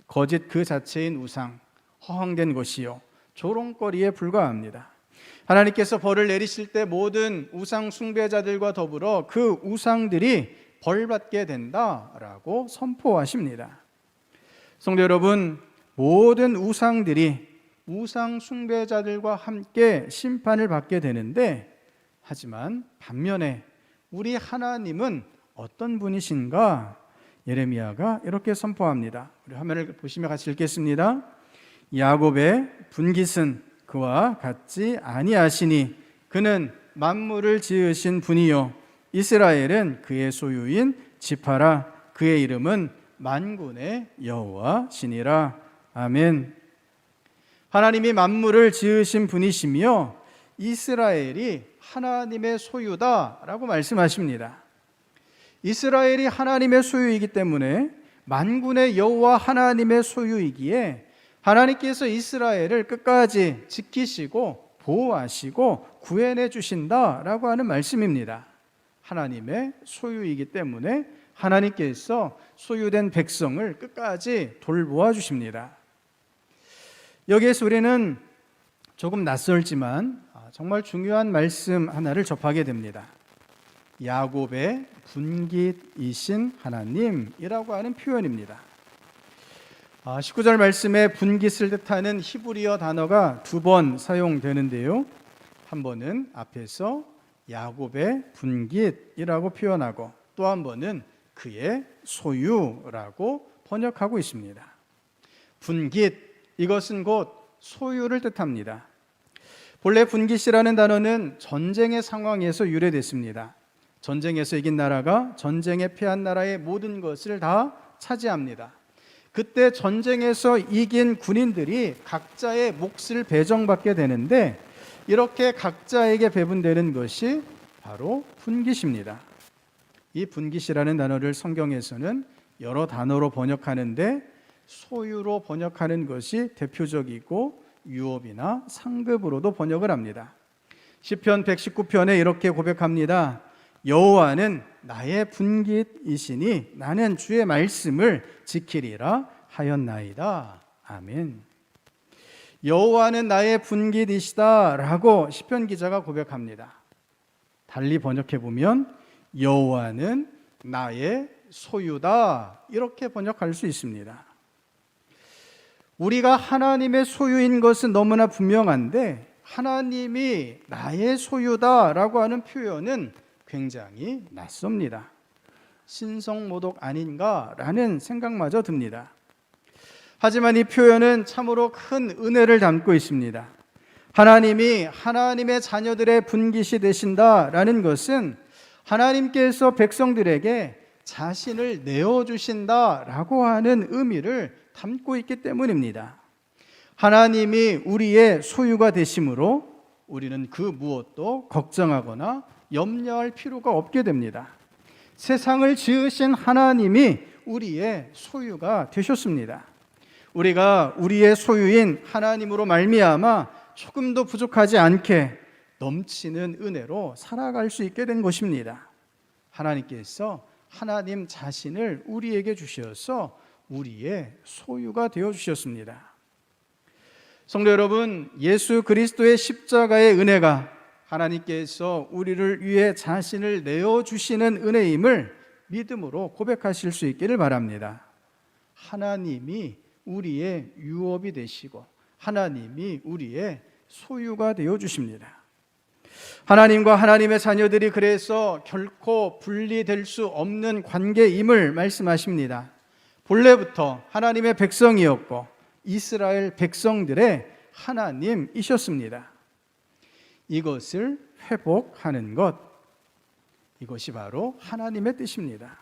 거짓 그 자체인 우상, 허황된 것이요 조롱거리에 불과합니다. 하나님께서 벌을 내리실 때 모든 우상 숭배자들과 더불어 그 우상들이 벌받게 된다라고 선포하십니다. 성도 여러분, 모든 우상들이 우상 숭배자들과 함께 심판을 받게 되는데, 하지만 반면에 우리 하나님은 어떤 분이신가? 예레미야가 이렇게 선포합니다. 우리 화면을 보시면 같이 읽겠습니다. 야곱의 분깃은 그와 같지 아니하시니 그는 만물을 지으신 분이요 이스라엘은 그의 소유인 지파라. 그의 이름은 만군의 여호와시니라. 아멘. 하나님이 만물을 지으신 분이시며 이스라엘이 하나님의 소유다라고 말씀하십니다. 이스라엘이 하나님의 소유이기 때문에 만군의 여호와 하나님의 소유이기에 하나님께서 이스라엘을 끝까지 지키시고 보호하시고 구해내 주신다라고 하는 말씀입니다. 하나님의 소유이기 때문에 하나님께서 소유된 백성을 끝까지 돌보아 주십니다. 여기에서 우리는 조금 낯설지만 정말 중요한 말씀 하나를 접하게 됩니다. 야곱의 분깃이신 하나님이라고 하는 표현입니다. 19절 말씀에 분깃을 뜻하는 히브리어 단어가 2번 사용되는데요. 한 번은 앞에서 야곱의 분깃이라고 표현하고 또 한 번은 그의 소유라고 번역하고 있습니다. 분깃, 이것은 곧 소유를 뜻합니다. 본래 분깃이라는 단어는 전쟁의 상황에서 유래됐습니다. 전쟁에서 이긴 나라가 전쟁에 패한 나라의 모든 것을 다 차지합니다. 그때 전쟁에서 이긴 군인들이 각자의 몫을 배정받게 되는데, 이렇게 각자에게 배분되는 것이 바로 분깃입니다. 이 분깃이라는 단어를 성경에서는 여러 단어로 번역하는데 소유로 번역하는 것이 대표적이고 유업이나 상급으로도 번역을 합니다. 시편 119편에 이렇게 고백합니다. 여호와는 나의 분깃이시니 나는 주의 말씀을 지키리라 하였나이다. 아멘. 여호와는 나의 분깃이시다라고 시편 기자가 고백합니다. 달리 번역해 보면 여호와는 나의 소유다, 이렇게 번역할 수 있습니다. 우리가 하나님의 소유인 것은 너무나 분명한데 하나님이 나의 소유다라고 하는 표현은 굉장히 낯섭니다. 신성모독 아닌가라는 생각마저 듭니다. 하지만 이 표현은 참으로 큰 은혜를 담고 있습니다. 하나님이 하나님의 자녀들의 분깃이 되신다라는 것은 하나님께서 백성들에게 자신을 내어주신다라고 하는 의미를 담고 있기 때문입니다. 하나님이 우리의 소유가 되심으로 우리는 그 무엇도 걱정하거나 염려할 필요가 없게 됩니다. 세상을 지으신 하나님이 우리의 소유가 되셨습니다. 우리가 우리의 소유인 하나님으로 말미암아 조금도 부족하지 않게 넘치는 은혜로 살아갈 수 있게 된 것입니다. 하나님께서 하나님 자신을 우리에게 주셔서 우리의 소유가 되어 주셨습니다. 성도 여러분, 예수 그리스도의 십자가의 은혜가 하나님께서 우리를 위해 자신을 내어주시는 은혜임을 믿음으로 고백하실 수 있기를 바랍니다. 하나님이 우리의 유업이 되시고 하나님이 우리의 소유가 되어주십니다. 하나님과 하나님의 자녀들이 그래서 결코 분리될 수 없는 관계임을 말씀하십니다. 본래부터 하나님의 백성이었고 이스라엘 백성들의 하나님이셨습니다. 이것을 회복하는 것, 이것이 바로 하나님의 뜻입니다.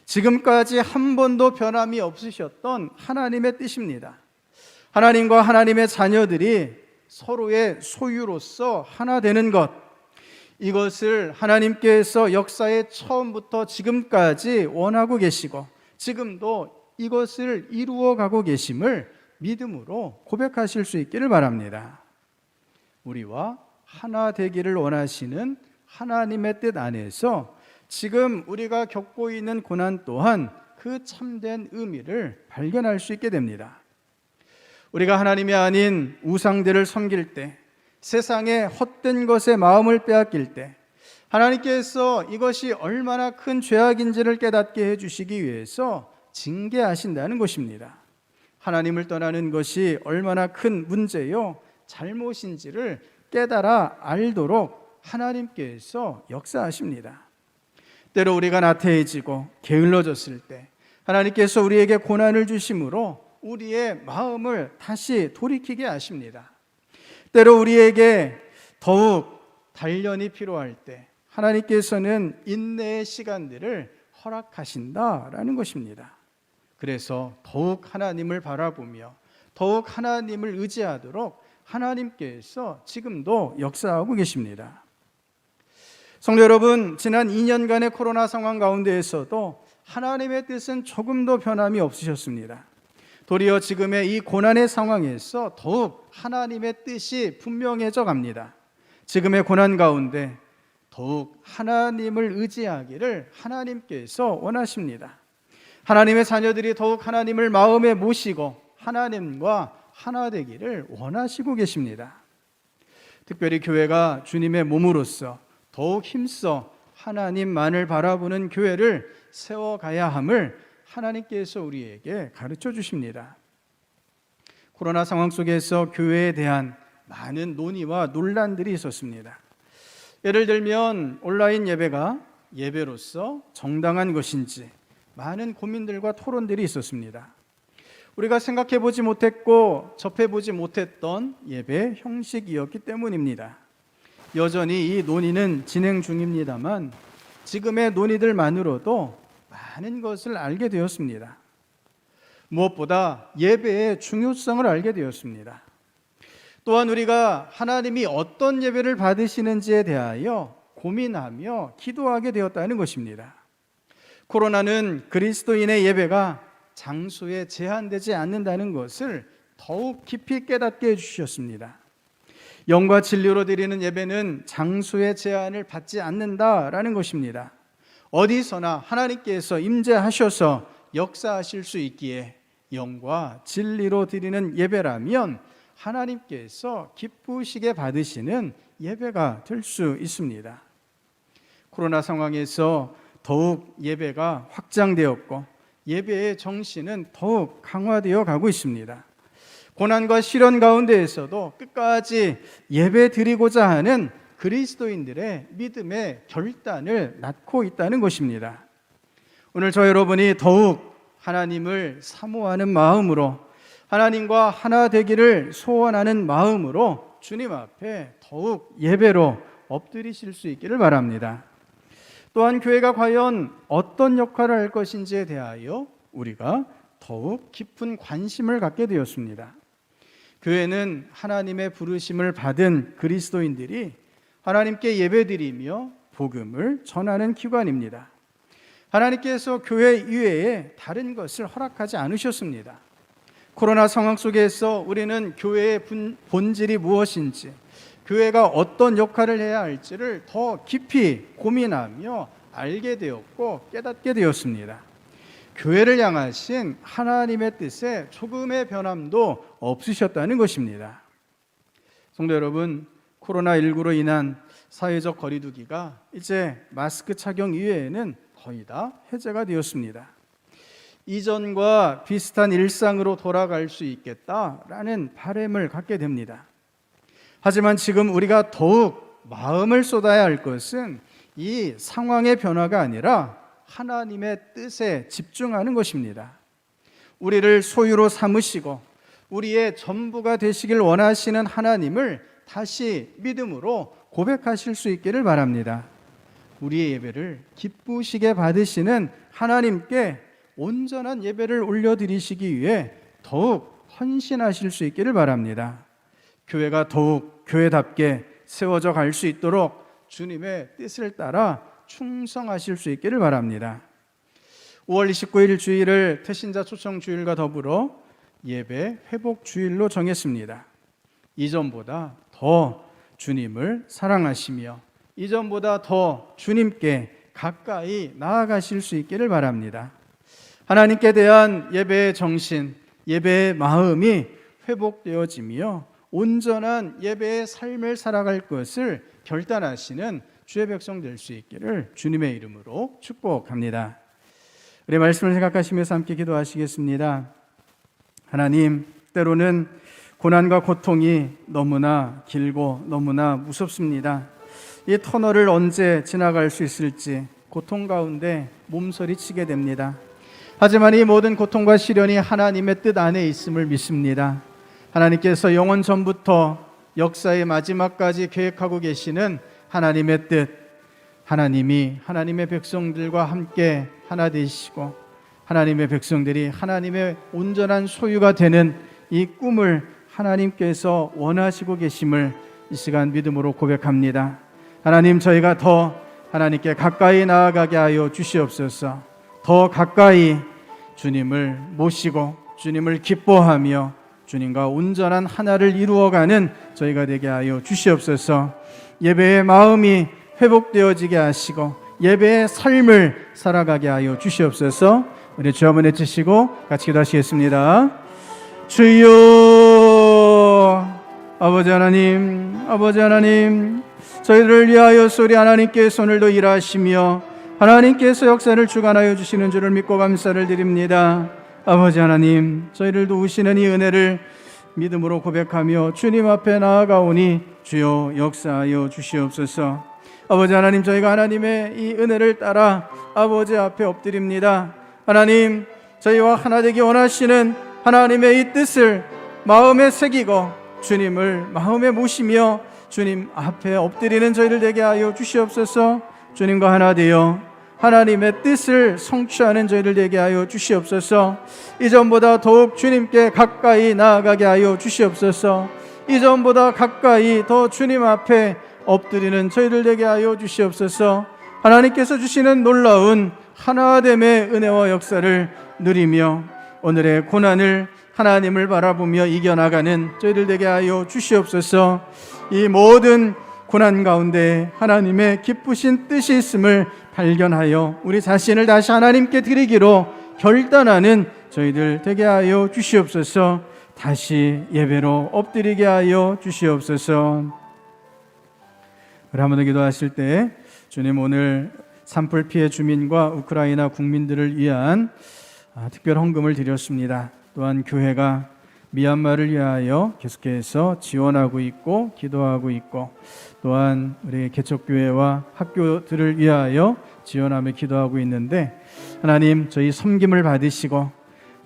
지금까지 한 번도 변함이 없으셨던 하나님의 뜻입니다. 하나님과 하나님의 자녀들이 서로의 소유로서 하나 되는 것, 이것을 하나님께서 역사의 처음부터 지금까지 원하고 계시고 지금도 이것을 이루어가고 계심을 믿음으로 고백하실 수 있기를 바랍니다. 우리와 하나 되기를 원하시는 하나님의 뜻 안에서 지금 우리가 겪고 있는 고난 또한 그 참된 의미를 발견할 수 있게 됩니다. 우리가 하나님이 아닌 우상들을 섬길 때, 세상의 헛된 것에 마음을 빼앗길 때 하나님께서 이것이 얼마나 큰 죄악인지를 깨닫게 해주시기 위해서 징계하신다는 것입니다. 하나님을 떠나는 것이 얼마나 큰 문제요 잘못인지를 깨달아 알도록 하나님께서 역사하십니다. 때로 우리가 나태해지고 게을러졌을 때 하나님께서 우리에게 고난을 주심으로 우리의 마음을 다시 돌이키게 하십니다. 때로 우리에게 더욱 단련이 필요할 때 하나님께서는 인내의 시간들을 허락하신다라는 것입니다. 그래서 더욱 하나님을 바라보며 더욱 하나님을 의지하도록 하나님께서 지금도 역사하고 계십니다. 성도 여러분, 지난 2년간의 코로나 상황 가운데에서도 하나님의 뜻은 조금도 변함이 없으셨습니다. 도리어 지금의 이 고난의 상황에서 더욱 하나님의 뜻이 분명해져 갑니다. 지금의 고난 가운데 더욱 하나님을 의지하기를 하나님께서 원하십니다. 하나님의 자녀들이 더욱 하나님을 마음에 모시고 하나님과 하나 되기를 원하시고 계십니다. 특별히 교회가 주님의 몸으로서 더욱 힘써 하나님만을 바라보는 교회를 세워가야 함을 하나님께서 우리에게 가르쳐 주십니다. 코로나 상황 속에서 교회에 대한 많은 논의와 논란들이 있었습니다. 예를 들면 온라인 예배가 예배로서 정당한 것인지 많은 고민들과 토론들이 있었습니다. 우리가 생각해보지 못했고 접해보지 못했던 예배 형식이었기 때문입니다. 여전히 이 논의는 진행 중입니다만 지금의 논의들만으로도 많은 것을 알게 되었습니다. 무엇보다 예배의 중요성을 알게 되었습니다. 또한 우리가 하나님이 어떤 예배를 받으시는지에 대하여 고민하며 기도하게 되었다는 것입니다. 코로나는 그리스도인의 예배가 장소에 제한되지 않는다는 것을 더욱 깊이 깨닫게 해주셨습니다. 영과 진리로 드리는 예배는 장소의 제한을 받지 않는다라는 것입니다. 어디서나 하나님께서 임재하셔서 역사하실 수 있기에 영과 진리로 드리는 예배라면 하나님께서 기쁘시게 받으시는 예배가 될 수 있습니다. 코로나 상황에서 더욱 예배가 확장되었고 예배의 정신은 더욱 강화되어 가고 있습니다. 고난과 시련 가운데에서도 끝까지 예배 드리고자 하는 그리스도인들의 믿음의 결단을 낳고 있다는 것입니다. 오늘 저 여러분이 더욱 하나님을 사모하는 마음으로 하나님과 하나 되기를 소원하는 마음으로 주님 앞에 더욱 예배로 엎드리실 수 있기를 바랍니다. 또한 교회가 과연 어떤 역할을 할 것인지에 대하여 우리가 더욱 깊은 관심을 갖게 되었습니다. 교회는 하나님의 부르심을 받은 그리스도인들이 하나님께 예배드리며 복음을 전하는 기관입니다. 하나님께서 교회 이외에 다른 것을 허락하지 않으셨습니다. 코로나 상황 속에서 우리는 교회의 본질이 무엇인지, 교회가 어떤 역할을 해야 할지를 더 깊이 고민하며 알게 되었고 깨닫게 되었습니다. 교회를 향하신 하나님의 뜻에 조금의 변함도 없으셨다는 것입니다. 성도 여러분, 코로나19로 인한 사회적 거리두기가 이제 마스크 착용 이외에는 거의 다 해제가 되었습니다. 이전과 비슷한 일상으로 돌아갈 수 있겠다라는 바람을 갖게 됩니다. 하지만 지금 우리가 더욱 마음을 쏟아야 할 것은 이 상황의 변화가 아니라 하나님의 뜻에 집중하는 것입니다. 우리를 소유로 삼으시고 우리의 전부가 되시길 원하시는 하나님을 다시 믿음으로 고백하실 수 있기를 바랍니다. 우리의 예배를 기쁘시게 받으시는 하나님께 온전한 예배를 올려드리시기 위해 더욱 헌신하실 수 있기를 바랍니다. 교회가 더욱 교회답게 세워져 갈 수 있도록 주님의 뜻을 따라 충성하실 수 있기를 바랍니다. 5월 29일 주일을 태신자 초청 주일과 더불어 예배 회복 주일로 정했습니다. 이전보다 더 주님을 사랑하시며 이전보다 더 주님께 가까이 나아가실 수 있기를 바랍니다. 하나님께 대한 예배의 정신, 예배의 마음이 회복되어지며 온전한 예배의 삶을 살아갈 것을 결단하시는 주의 백성 될 수 있기를 주님의 이름으로 축복합니다. 우리 말씀을 생각하시면서 함께 기도하시겠습니다. 하나님, 때로는 고난과 고통이 너무나 길고 너무나 무섭습니다. 이 터널을 언제 지나갈 수 있을지 고통 가운데 몸서리치게 됩니다. 하지만 이 모든 고통과 시련이 하나님의 뜻 안에 있음을 믿습니다. 하나님께서 영원 전부터 역사의 마지막까지 계획하고 계시는 하나님의 뜻, 하나님이 하나님의 백성들과 함께 하나 되시고 하나님의 백성들이 하나님의 온전한 소유가 되는 이 꿈을 하나님께서 원하시고 계심을 이 시간 믿음으로 고백합니다. 하나님, 저희가 더 하나님께 가까이 나아가게 하여 주시옵소서. 더 가까이 주님을 모시고 주님을 기뻐하며 주님과 온전한 하나를 이루어가는 저희가 되게 하여 주시옵소서. 예배의 마음이 회복되어지게 하시고 예배의 삶을 살아가게 하여 주시옵소서. 우리 주 한번 외치시고 같이 기도하시겠습니다. 주여, 아버지 하나님, 저희들을 위하여 우리 하나님께 오늘도 일하시며 하나님께서 역사를 주관하여 주시는 줄을 믿고 감사를 드립니다. 아버지 하나님, 저희를 도우시는 이 은혜를 믿음으로 고백하며 주님 앞에 나아가오니 주여 역사하여 주시옵소서. 아버지 하나님, 저희가 하나님의 이 은혜를 따라 아버지 앞에 엎드립니다. 하나님, 저희와 하나 되기 원하시는 하나님의 이 뜻을 마음에 새기고 주님을 마음에 모시며 주님 앞에 엎드리는 저희들 되게 하여 주시옵소서. 주님과 하나 되어 하나님의 뜻을 성취하는 저희들 되게 하여 주시옵소서. 이전보다 더욱 주님께 가까이 나아가게 하여 주시옵소서. 이전보다 가까이 더 주님 앞에 엎드리는 저희들 되게 하여 주시옵소서. 하나님께서 주시는 놀라운 하나됨의 은혜와 역사를 누리며 오늘의 고난을 하나님을 바라보며 이겨나가는 저희들 되게 하여 주시옵소서. 이 모든 고난 가운데 하나님의 기쁘신 뜻이 있음을 발견하여 우리 자신을 다시 하나님께 드리기로 결단하는 저희들 되게 하여 주시옵소서. 다시 예배로 엎드리게 하여 주시옵소서. 우리 한 번 더 기도하실 때 주님, 오늘 산불 피해 주민과 우크라이나 국민들을 위한 특별 헌금을 드렸습니다. 또한 교회가 미얀마를 위하여 계속해서 지원하고 있고 기도하고 있고 또한 우리 개척교회와 학교들을 위하여 지원하며 기도하고 있는데 하나님, 저희 섬김을 받으시고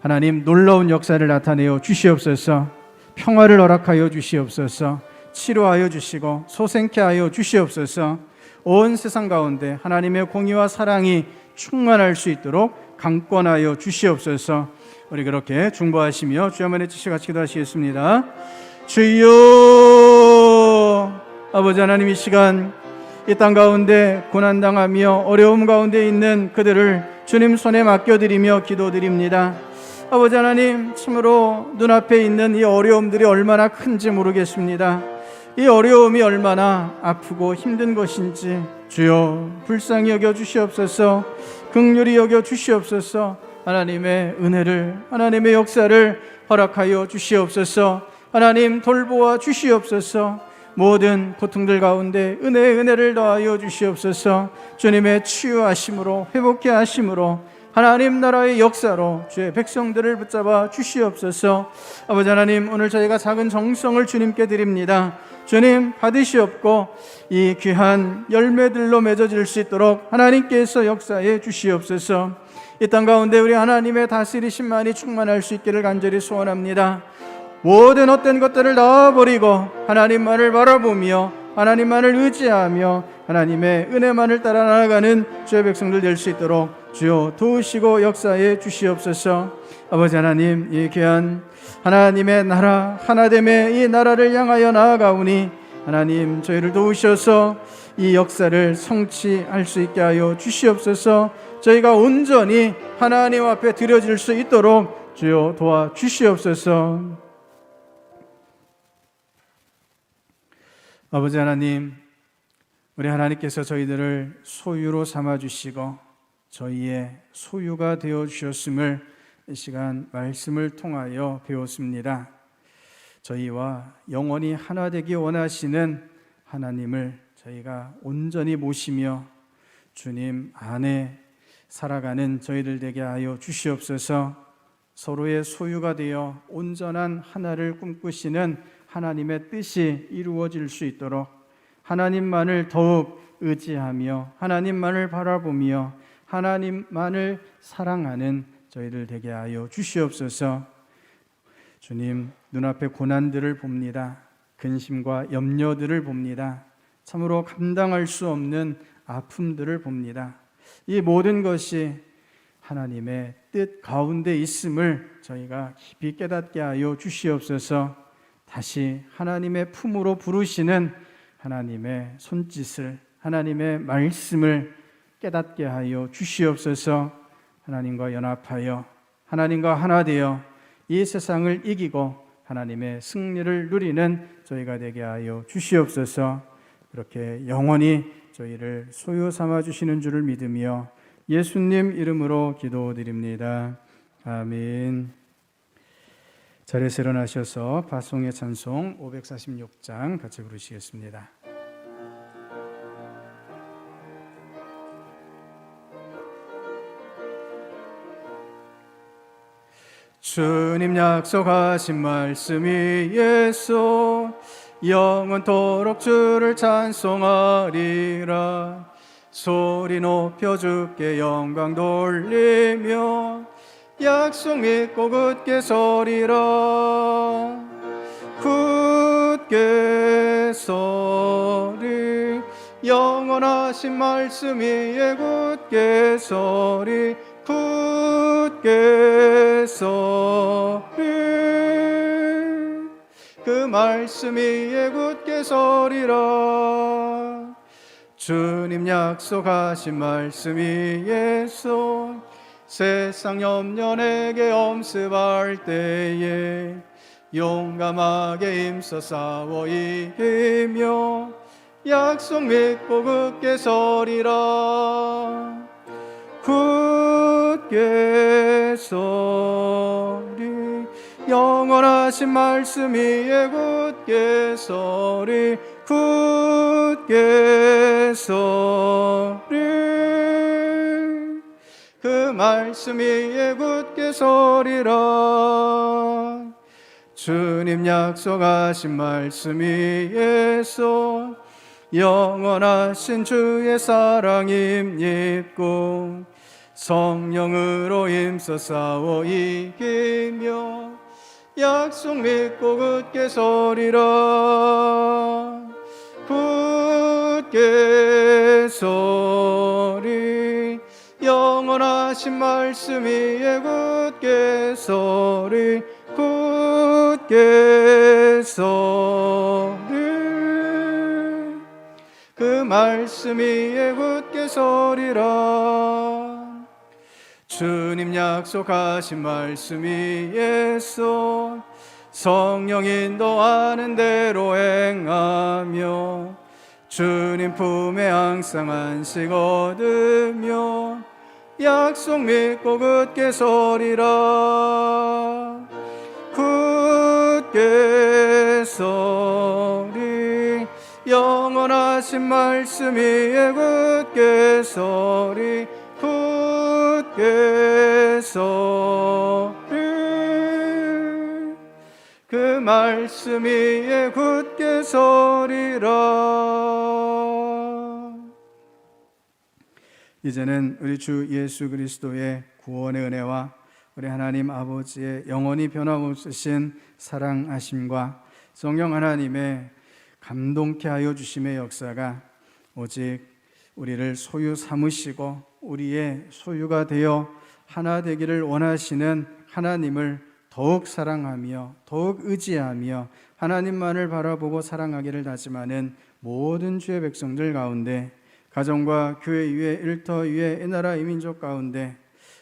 하나님 놀라운 역사를 나타내어 주시옵소서. 평화를 허락하여 주시옵소서. 치료하여 주시고 소생케 하여 주시옵소서. 온 세상 가운데 하나님의 공의와 사랑이 충만할 수 있도록 강권하여 주시옵소서. 우리 그렇게 중보하시며 주여 한번 해주시고 같이 기도하시겠습니다. 주여, 아버지 하나님, 이 시간 이 땅 가운데 고난당하며 어려움 가운데 있는 그들을 주님 손에 맡겨드리며 기도드립니다. 아버지 하나님, 참으로 눈앞에 있는 이 어려움들이 얼마나 큰지 모르겠습니다. 이 어려움이 얼마나 아프고 힘든 것인지 주여 불쌍히 여겨 주시옵소서. 긍휼히 여겨 주시옵소서. 하나님의 은혜를, 하나님의 역사를 허락하여 주시옵소서. 하나님 돌보아 주시옵소서. 모든 고통들 가운데 은혜를 더하여 주시옵소서. 주님의 치유하심으로, 회복케 하심으로, 하나님 나라의 역사로 주의 백성들을 붙잡아 주시옵소서. 아버지 하나님, 오늘 저희가 작은 정성을 주님께 드립니다. 주님 받으시옵고 이 귀한 열매들로 맺어질 수 있도록 하나님께서 역사해 주시옵소서. 이 땅 가운데 우리 하나님의 다스리심만이 충만할 수 있기를 간절히 소원합니다. 모든 헛된 것들을 놔버리고 하나님만을 바라보며 하나님만을 의지하며 하나님의 은혜만을 따라 나아가는 주의 백성들 될 수 있도록 주여 도우시고 역사해 주시옵소서. 아버지 하나님, 이 귀한 하나님의 나라 하나됨의 이 나라를 향하여 나아가오니 하나님 저희를 도우셔서 이 역사를 성취할 수 있게 하여 주시옵소서. 저희가 온전히 하나님 앞에 드려질 수 있도록 주여 도와 주시옵소서. 아버지 하나님, 우리 하나님께서 저희들을 소유로 삼아주시고 저희의 소유가 되어주셨음을 이 시간 말씀을 통하여 배웠습니다. 저희와 영원히 하나 되기 원하시는 하나님을 저희가 온전히 모시며 주님 안에 살아가는 저희들 되게 하여 주시옵소서. 서로의 소유가 되어 온전한 하나를 꿈꾸시는 하나님의 뜻이 이루어질 수 있도록 하나님만을 더욱 의지하며 하나님만을 바라보며 하나님만을 사랑하는 저희들 되게 하여 주시옵소서. 주님, 눈앞에 고난들을 봅니다. 근심과 염려들을 봅니다. 참으로 감당할 수 없는 아픔들을 봅니다. 이 모든 것이 하나님의 뜻 가운데 있음을 저희가 깊이 깨닫게 하여 주시옵소서. 다시 하나님의 품으로 부르시는 하나님의 손짓을, 하나님의 말씀을 깨닫게 하여 주시옵소서. 하나님과 연합하여 하나님과 하나 되어 이 세상을 이기고 하나님의 승리를 누리는 저희가 되게 하여 주시옵소서. 그렇게 영원히 저희를 소유 삼아 주시는 줄을 믿으며 예수님 이름으로 기도드립니다. 아멘. 자리에서 일어나셔서 바송의 찬송 546장 같이 부르시겠습니다. 주님 약속하신 말씀 위에서 영원토록 주를 찬송하리라. 소리 높여 주께 영광 돌리며 약속 믿고 굳게 서리라. 굳게 서리 영원하신 말씀 위에 굳게 서리. 굳게 서리 그 말씀 위에 굳게 서리라. 주님 약속하신 말씀 위에서 세상 염려 내게 엄습할 때에 용감하게 힘써 싸워 이기며 약속 믿고 굳게 서리라. 굳게 서리 영원하신 말씀 위에 굳게 서리. 굳게 서리 그 말씀 위에 굳게 서리라. 주님 약속하신 말씀 위에서 영원하신 주의 사랑 힘입고 성령으로 힘써 싸워 이기며 약속 믿고 굳게 서리라. 굳게 서리 영원하신 말씀 위에 굳게 서리. 굳게 서리 그 말씀 위에 굳게 서리라. 주님 약속하신 말씀 위에서 성령 인도하는 대로 행하며 주님 품에 항상 안식 얻으며 약속 믿고 굳게 서리라. 굳게 서리 영원하신 말씀 위에 굳게 서리 굳게 서리 그 말씀 위에 굳게 서리라. 이제는 우리 주 예수 그리스도의 구원의 은혜와 우리 하나님 아버지의 영원히 변함없으신 사랑하심과 성령 하나님의 감동케 하여 주심의 역사가 오직 우리를 소유 삼으시고 우리의 소유가 되어 하나 되기를 원하시는 하나님을 더욱 사랑하며 더욱 의지하며 하나님만을 바라보고 사랑하기를 다짐하는 모든 주의 백성들 가운데, 가정과 교회 위에 일터 위에 이 나라 이 민족 가운데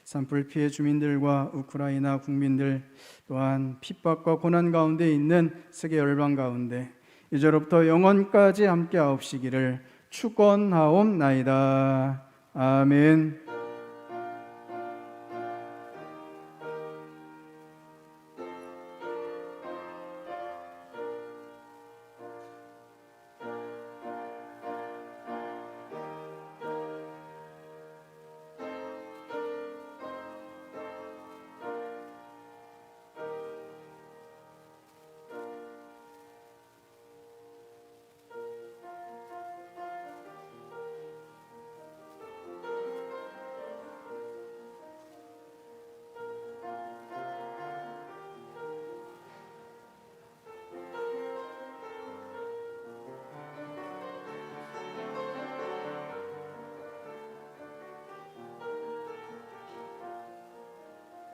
산불 피해 주민들과 우크라이나 국민들, 또한 핍박과 고난 가운데 있는 세계 열방 가운데 이제로부터 영원까지 함께 하옵시기를 축원하옵나이다. 아멘.